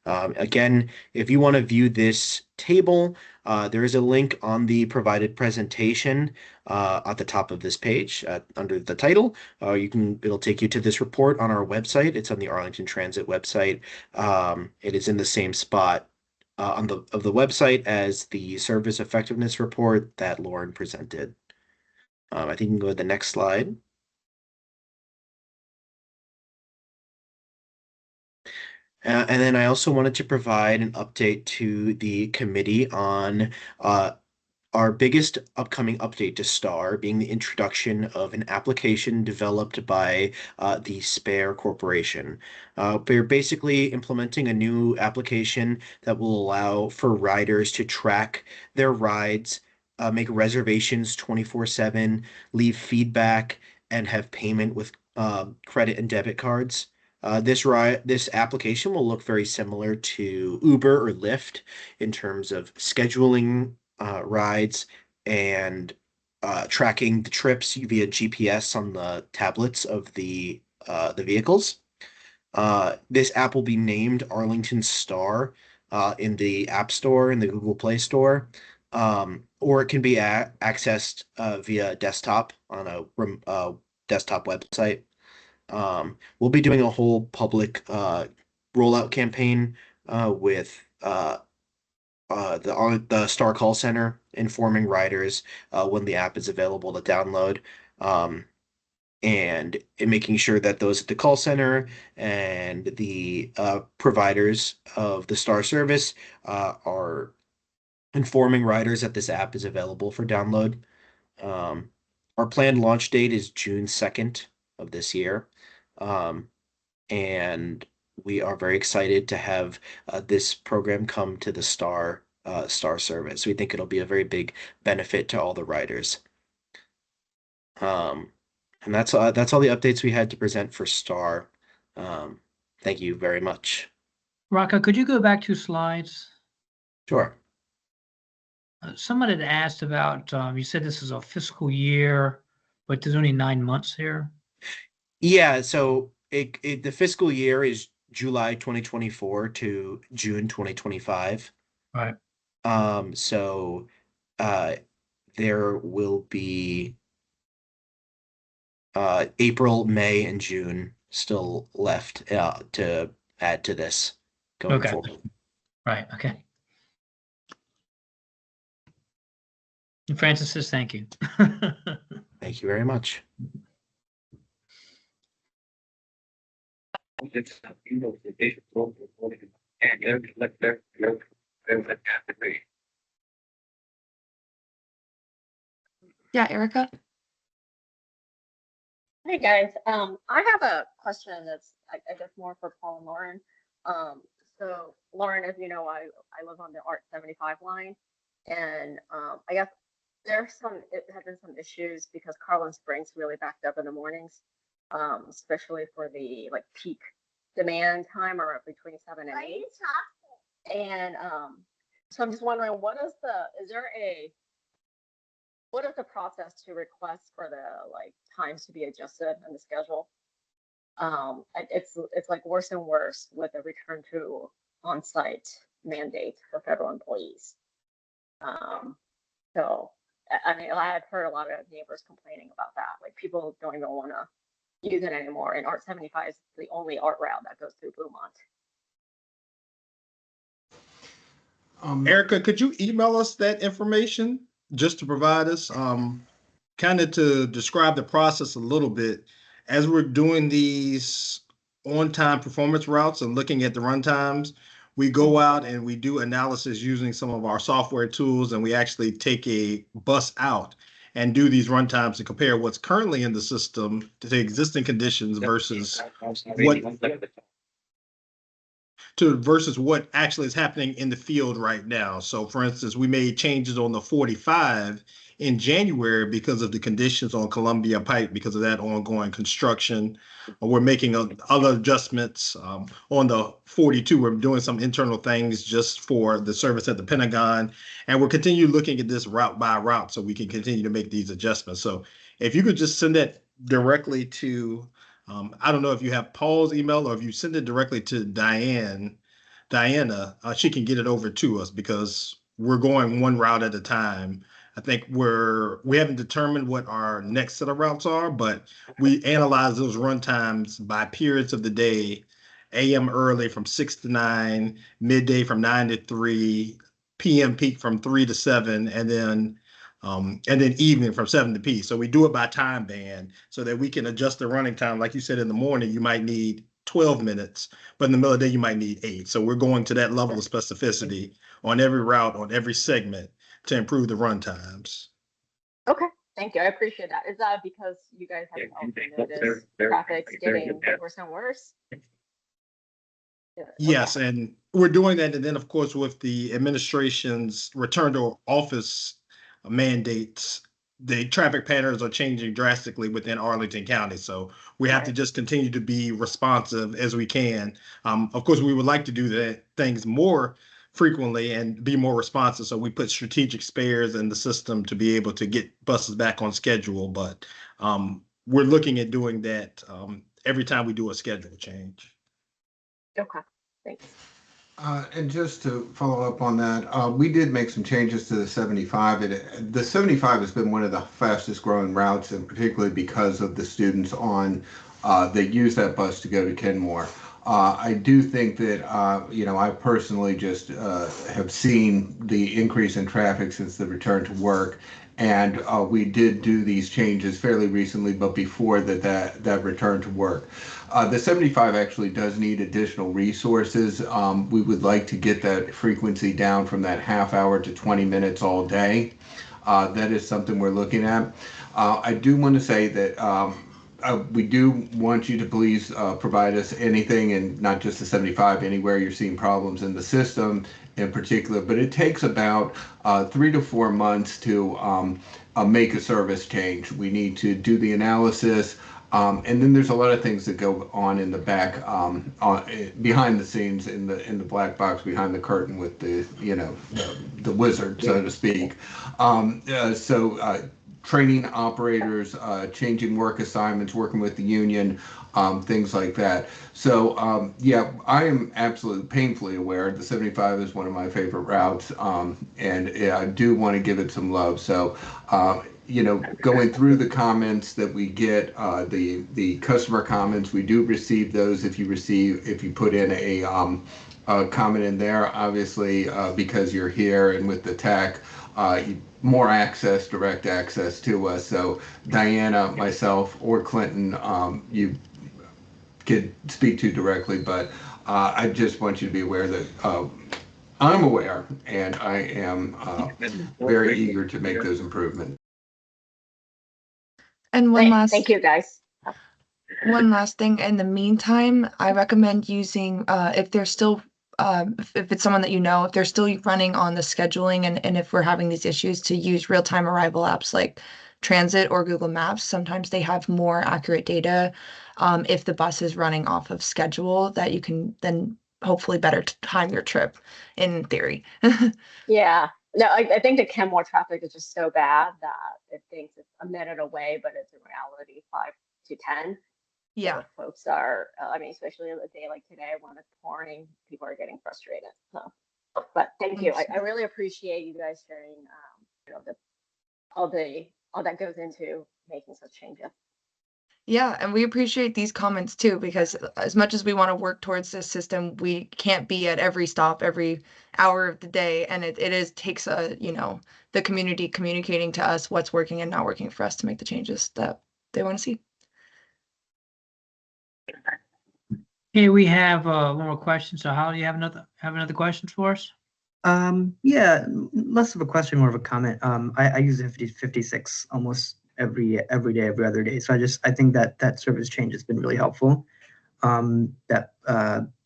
Again, if you want to view this table, there is a link on the provided presentation at the top of this page under the title. It'll take you to this report on our website. It's on the Arlington Transit website. It is in the same spot on the website as the service effectiveness report that Lauren presented. I think you can go to the next slide. And then I also wanted to provide an update to the committee on our biggest upcoming update to STAR being the introduction of an application developed by the Spare Corporation. We're basically implementing a new application that will allow for riders to track their rides, make reservations 24/7, leave feedback, and have payment with credit and debit cards. This application will look very similar to Uber or Lyft in terms of scheduling rides and tracking the trips via GPS on the tablets of the vehicles. This app will be named Arlington Star in the App Store and the Google Play Store, or it can be accessed via desktop on a desktop website. We'll be doing a whole public rollout campaign with the Star Call Center informing riders when the app is available to download, and making sure that those at the call center and the providers of the Star service are informing riders that this app is available for download. Our planned launch date is June 2nd of this year. And we are very excited to have this program come to the Star service. We think it'll be a very big benefit to all the riders. And that's all the updates we had to present for Star. Thank you very much. Rocco, could you go back 2 slides? Sure. Someone had asked about, you said this is a fiscal year, but there's only 9 months here. Yeah, so the fiscal year is July 2024 to June 2025. Right. So there will be April, May, and June still left to add to this going forward. Right. Okay. And Francis says thank you. Thank you very much. Yeah, Erica. Hey guys, I have a question that's I guess more for Paul and Lauren. So Lauren, as you know, I live on the Art 75 line, and I guess there have been some issues because Carlin Springs really backed up in the mornings, especially for the like peak demand time or between 7 and 8. And so I'm just wondering, what is the process to request for the like times to be adjusted in the schedule? It's like worse and worse with the return to on-site mandate for federal employees. So I mean, I had heard a lot of neighbors complaining about that. Like people don't even want to use it anymore. And Art 75 is the only art route that goes through Beaumont. Erica, could you email us that information just to provide us kind of to describe the process a little bit as we're doing these on-time performance routes and looking at the run times? We go out and we do analysis using some of our software tools, and we actually take a bus out and do these run times to compare what's currently in the system to the existing conditions versus what actually is happening in the field right now. So for instance, we made changes on the 45 in January because of the conditions on Columbia Pike, because of that ongoing construction. We're making other adjustments on the 42. We're doing some internal things just for the service at the Pentagon. And we'll continue looking at this route by route so we can continue to make these adjustments. So if you could just send that directly to, I don't know if you have Paul's email or if you send it directly to Diane, Diana, she can get it over to us because we're going one route at a time. I think we haven't determined what our next set of routes are, but we analyze those run times by periods of the day, AM early from 6 to 9, midday from 9 to 3, PM peak from 3 to 7, and then evening from 7 to P. So we do it by time band so that we can adjust the running time. Like you said, in the morning, you might need 12 minutes, but in the middle of the day, you might need 8. So we're going to that level of specificity on every route, on every segment to improve the run times. Okay, thank you. I appreciate that. Is that because you guys have also noticed traffic's getting worse and worse? Yes, and we're doing that. And then, of course, with the administration's return to office mandates, the traffic patterns are changing drastically within Arlington County. So we have to just continue to be responsive as we can. Of course, we would like to do that things more frequently and be more responsive. So we put strategic spares in the system to be able to get buses back on schedule. But we're looking at doing that every time we do a schedule change. Okay, thanks. And just to follow up on that, we did make some changes to the 75. The 75 has been one of the fastest growing routes, and particularly because of the students that use that bus to go to Kenmore. I do think that, I personally just have seen the increase in traffic since the return to work. And we did do these changes fairly recently, but before that return to work. The 75 actually does need additional resources. We would like to get that frequency down from that half hour to 20 minutes all day. That is something we're looking at. I do want to say that we do want you to please provide us anything, and not just the 75, anywhere you're seeing problems in the system in particular, but it takes about 3 to 4 months to make a service change. We need to do the analysis, and then there's a lot of things that go on in the back, behind the scenes, in the black box behind the curtain with the wizard, so to speak. Training operators, changing work assignments, working with the union, things like that. So I am absolutely painfully aware the 75 is one of my favorite routes, and I do want to give it some love. So going through the comments that we get, the customer comments, we do receive those. If you put in a comment in there, obviously because you're here and with the TAC, more access, direct access to us. So Diana, myself, or Clinton, you could speak to directly, but I just want you to be aware that I'm aware, and I am very eager to make those improvements. And thank you, guys. One last thing. In the meantime, I recommend using if they're still if it's someone that if they're still running on the scheduling and if we're having these issues, to use real-time arrival apps like Transit or Google Maps. Sometimes they have more accurate data if the bus is running off of schedule, that you can then hopefully better time your trip, in theory. Yeah, no, I think the Kenmore traffic is just so bad that it thinks it's a minute away, but it's in reality 5 to 10. Yeah, so folks are, especially on a day like today when it's pouring, people are getting frustrated. So, but thank you. I really appreciate you guys sharing, all that goes into making such changes. Yeah, and we appreciate these comments too, because as much as we want to work towards this system, we can't be at every stop, every hour of the day, and it takes the community communicating to us what's working and not working for us to make the changes that they want to see. Okay, we have one more question. So how do you have another question for us? Yeah, less of a question, more of a comment. I use the 56 almost every day, every other day. So I think that service change has been really helpful.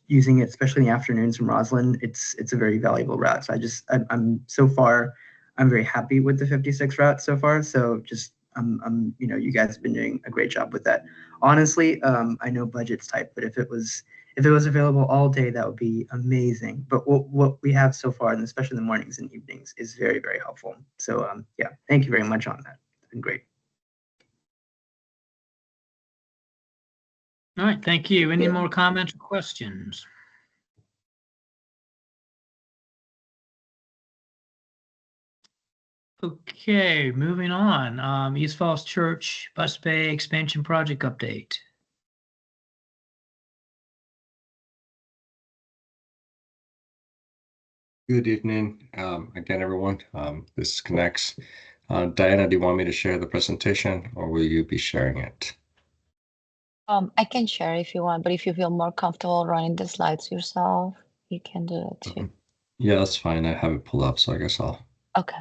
Using it, especially in the afternoons from Roslyn, it's a very valuable route. So I'm very happy with the 56 route so far. So you guys have been doing a great job with that. Honestly, I know budget's tight, but if it was available all day, that would be amazing. But what we have so far, and especially in the mornings and evenings, is very, very helpful. So thank you very much on that. It's been great. All right, thank you. Any more comments or questions? Okay, moving on. East Falls Church Bus Bay Expansion Project update. Good evening, again, everyone. This connects. Diana, do you want me to share the presentation or will you be sharing it? I can share if you want, but if you feel more comfortable running the slides yourself, you can do that too. Yeah, that's fine. I have it pulled up, so I guess I'll. Okay.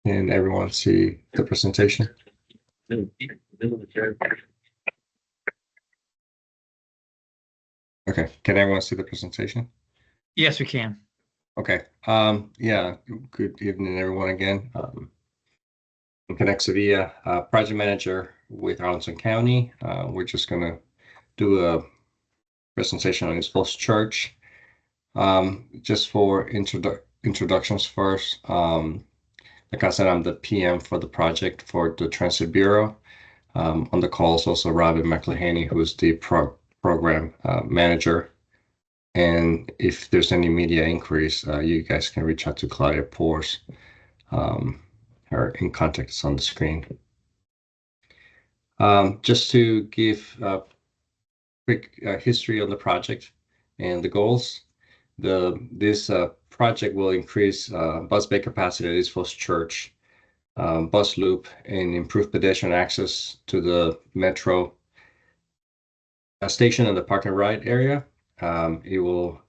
Can everyone see the presentation? Okay, can everyone see the presentation? Yes, we can. Okay. Yeah, good evening, everyone, again. I'm Connect Sevilla, project manager with Arlington County. We're just gonna do a presentation on East Falls Church. Just for introductions first. Like I said, I'm the PM for the project for the Transit Bureau. On the call is also Robin McLehaney, who's the program manager. And if there's any media inquiries, you guys can reach out to Claudia Pors. Her in contact is on the screen. Just to give a quick history on the project and the goals. This project will increase bus bay capacity at East Falls Church, bus loop, and improve pedestrian access to the metro station and the park and ride area. It will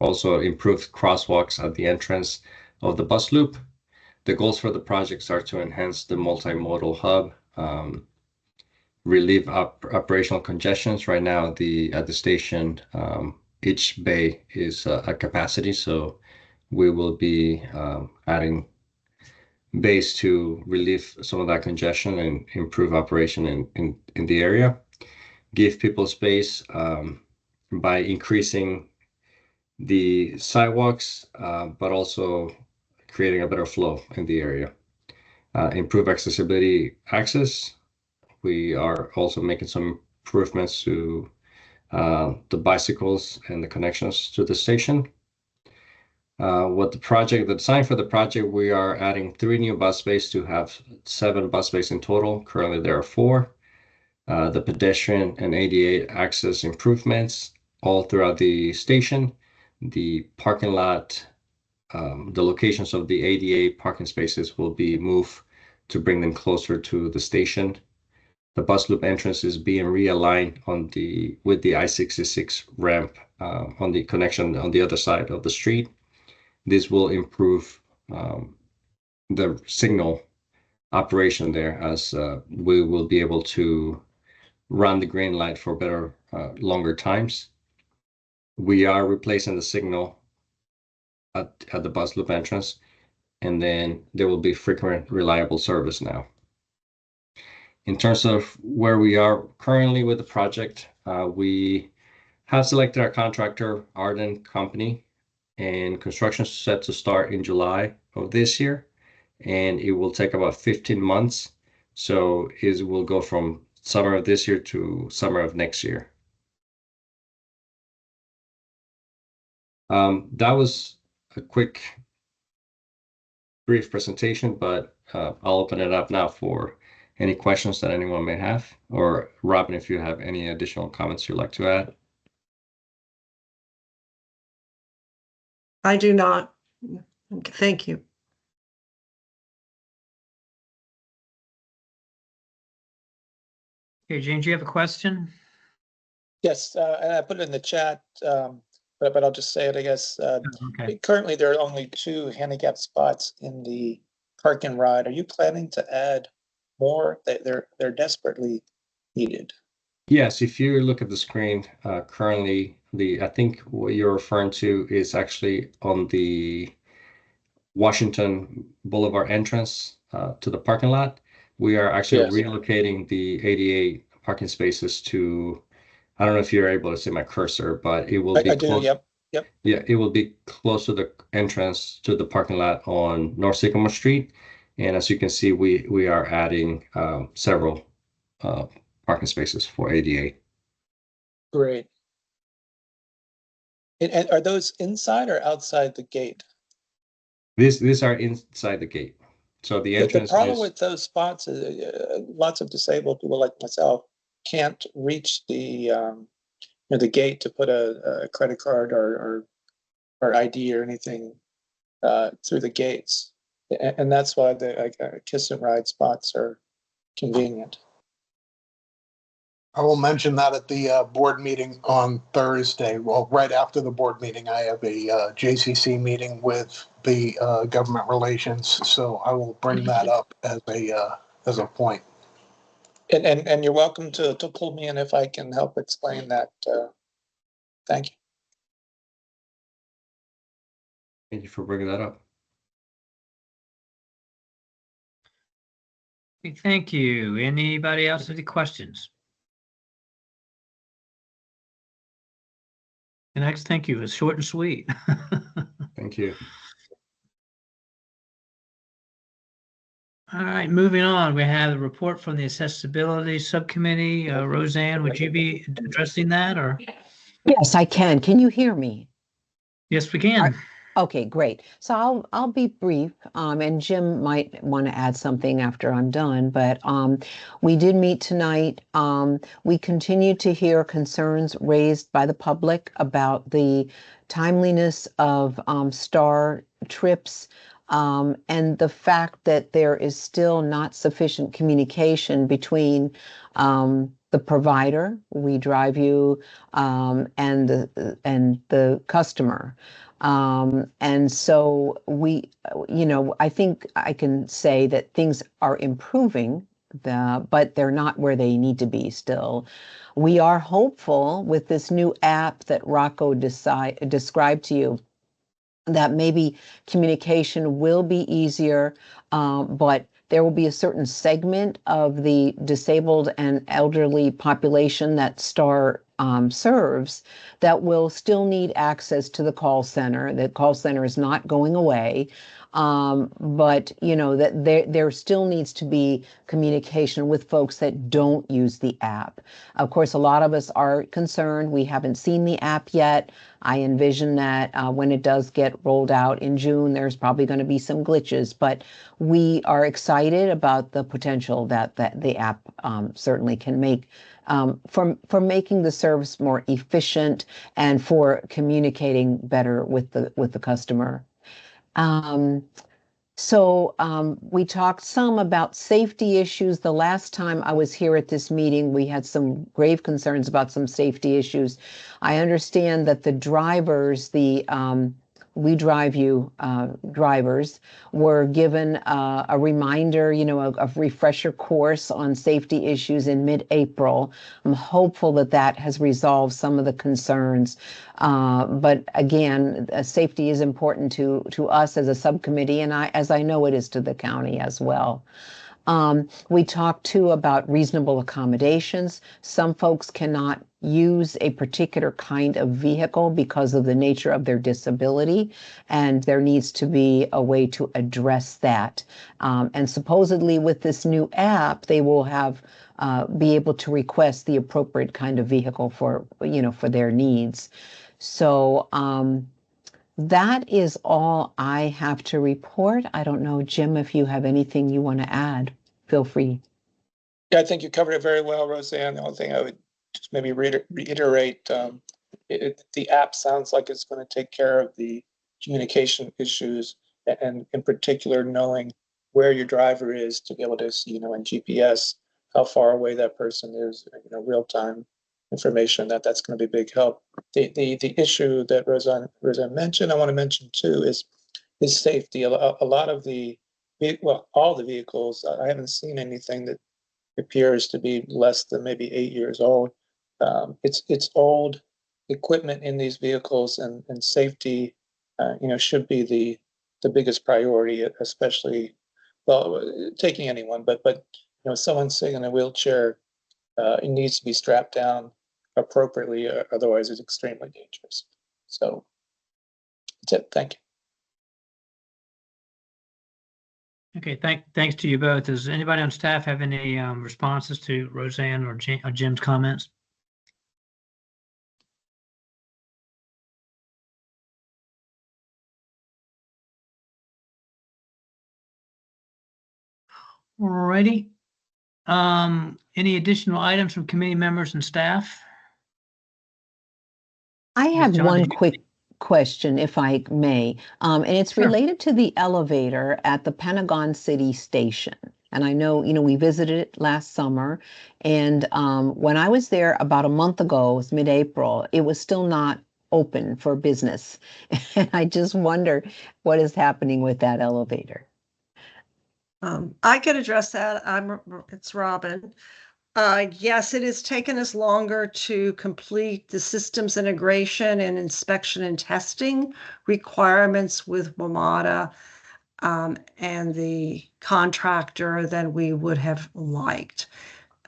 also improve crosswalks at the entrance of the bus loop. The goals for the projects are to enhance the multimodal hub, relieve operational congestions. Right now at the station, each bay is at capacity, so we will be adding bays to relieve some of that congestion and improve operation in the area. Give people space by increasing the sidewalks, but also creating a better flow in the area. Improve access. We are also making some improvements to the bicycles and the connections to the station. The design for the project, we are adding 3 new bus bays to have 7 bus bays in total. Currently there are 4. The pedestrian and ADA access improvements all throughout the station. The parking lot, the locations of the ADA parking spaces will be moved to bring them closer to the station. The bus loop entrance is being realigned with the I-66 ramp on the connection on the other side of the street. This will improve the signal operation there, as we will be able to run the green light for better, longer times. We are replacing the signal at the bus loop entrance, and then there will be frequent, reliable service now. In terms of where we are currently with the project, we have selected our contractor, Arden Company, and construction is set to start in July of this year, and it will take about 15 months. So it will go from summer of this year to summer of next year. That was a quick, brief presentation, but I'll open it up now for any questions that anyone may have, or Robin, if you have any additional comments you'd like to add. I do not. Thank you. Okay, James, you have a question? Yes, and I put it in the chat, but I'll just say it, I guess. Okay. Currently, there are only 2 handicap spots in the park and ride. Are you planning to add more? They're desperately needed. Yes, if you look at the screen, currently I think what you're referring to is actually on the Washington Boulevard entrance to the parking lot. We are actually relocating the ADA parking spaces to, I don't know if you're able to see my cursor, but it will be close. Yep. Yeah, it will be close to the entrance to the parking lot on North Sycamore Street. And as you can see, we are adding several parking spaces for ADA. Great. And are those inside or outside the gate? These are inside the gate. So the The entrance problem is, with those spots is lots of disabled people like myself can't reach the gate to put a credit card or ID or anything through the gates, and that's why the kiss and ride spots are convenient. I will mention that at the board meeting on Thursday. Well, right after the board meeting, I have a JCC meeting with the government relations, so I will bring that up as a point. And you're welcome to pull me in if I can help explain that. Thank you. thank you for bringing that up. Thank you. Anybody else with any questions? And next, thank you. It's short and sweet. Thank you. All right, moving on. We have a report from the Accessibility Subcommittee. Roseanne, would you be addressing that or? Yes, I can. Can you hear me? Yes, we can. Okay, great. So I'll be brief, and Jim might want to add something after I'm done. But we did meet tonight. We continue to hear concerns raised by the public about the timeliness of STAR trips. And the fact that there is still not sufficient communication between the provider, We Drive You, and the customer. And so I think I can say that things are improving, but they're not where they need to be still. We are hopeful with this new app that Rocco described to you that maybe communication will be easier, but there will be a certain segment of the disabled and elderly population that STAR serves that will still need access to the call center. The call center is not going away, but that there still needs to be communication with folks that don't use the app. Of course, a lot of us are concerned. We haven't seen the app yet. I envision that when it does get rolled out in June, there's probably going to be some glitches, but we are excited about the potential that the app certainly can make for making the service more efficient and for communicating better with the customer. So we talked some about safety issues. The last time I was here at this meeting, we had some grave concerns about some safety issues. I understand that the drivers, the We Drive You drivers, were given a reminder, a refresher course on safety issues in mid-April. I'm hopeful that that has resolved some of the concerns. But again, safety is important to us as a subcommittee, and as I know it is to the county as well. We talked too about reasonable accommodations. Some folks cannot use a particular kind of vehicle because of the nature of their disability, and there needs to be a way to address that. And supposedly with this new app, they will be able to request the appropriate kind of vehicle for their needs. So that is all I have to report. I don't know, Jim, if you have anything you want to add, feel free. Yeah, I think you covered it very well, Roseanne. The only thing I would just maybe reiterate, the app sounds like it's going to take care of the communication issues, and in particular, knowing where your driver is to be able to see, in GPS, how far away that person is, real-time information. That's going to be a big help. The issue that Roseanne mentioned, I want to mention too, is safety. A lot of all the vehicles, I haven't seen anything that appears to be less than maybe 8 years old. It's old equipment in these vehicles, and safety, should be the biggest priority, especially, taking anyone, but someone sitting in a wheelchair, it needs to be strapped down appropriately, otherwise it's extremely dangerous. So that's it. Thank you. Okay, thanks to you both. Does anybody on staff have any responses to Roseanne or Jim's comments? Alrighty. Any additional items from committee members and staff? I had John, one did you- quick question, if I may, and it's Sure. related to the elevator at the Pentagon City Station. And I know, we visited it last summer, and when I was there about a month ago, it was mid-April, it was still not open for business. And I just wonder what is happening with that elevator. I could address that. It's Robin. Yes, it has taken us longer to complete the systems integration and inspection and testing requirements with WMATA and the contractor than we would have liked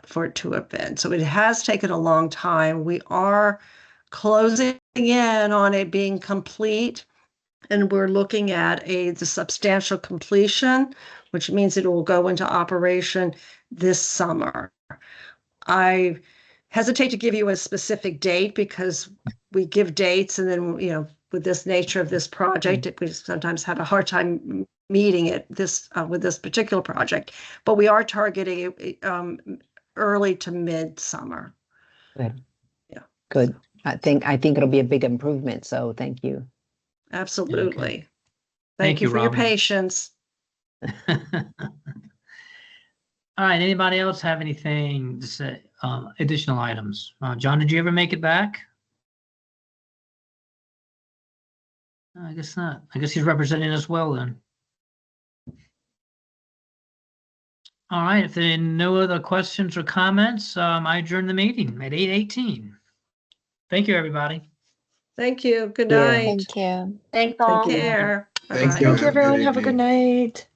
for it to have been. So it has taken a long time. We are closing in on it being complete, and we're looking at the substantial completion, which means it will go into operation this summer. I hesitate to give you a specific date because we give dates and then, with this nature of this project, we sometimes have a hard time meeting it with this particular project, but we are targeting early to mid-summer. Good. Yeah. Good. I think it'll be a big improvement, so thank you. Absolutely. Okay. Thank you for your Robin. patience. All right, anybody else have anything to say, additional items? John, did you ever make it back? I guess not. I guess he's representing us well then. All right, if there are no other questions or comments, I adjourn the meeting at 8:18. Thank you, everybody. Thank you. Good Yeah. night. Thank you. Thanks all. Take care. Thank Bye-bye. you. Thank you, Have a good everyone. Have a good evening. night.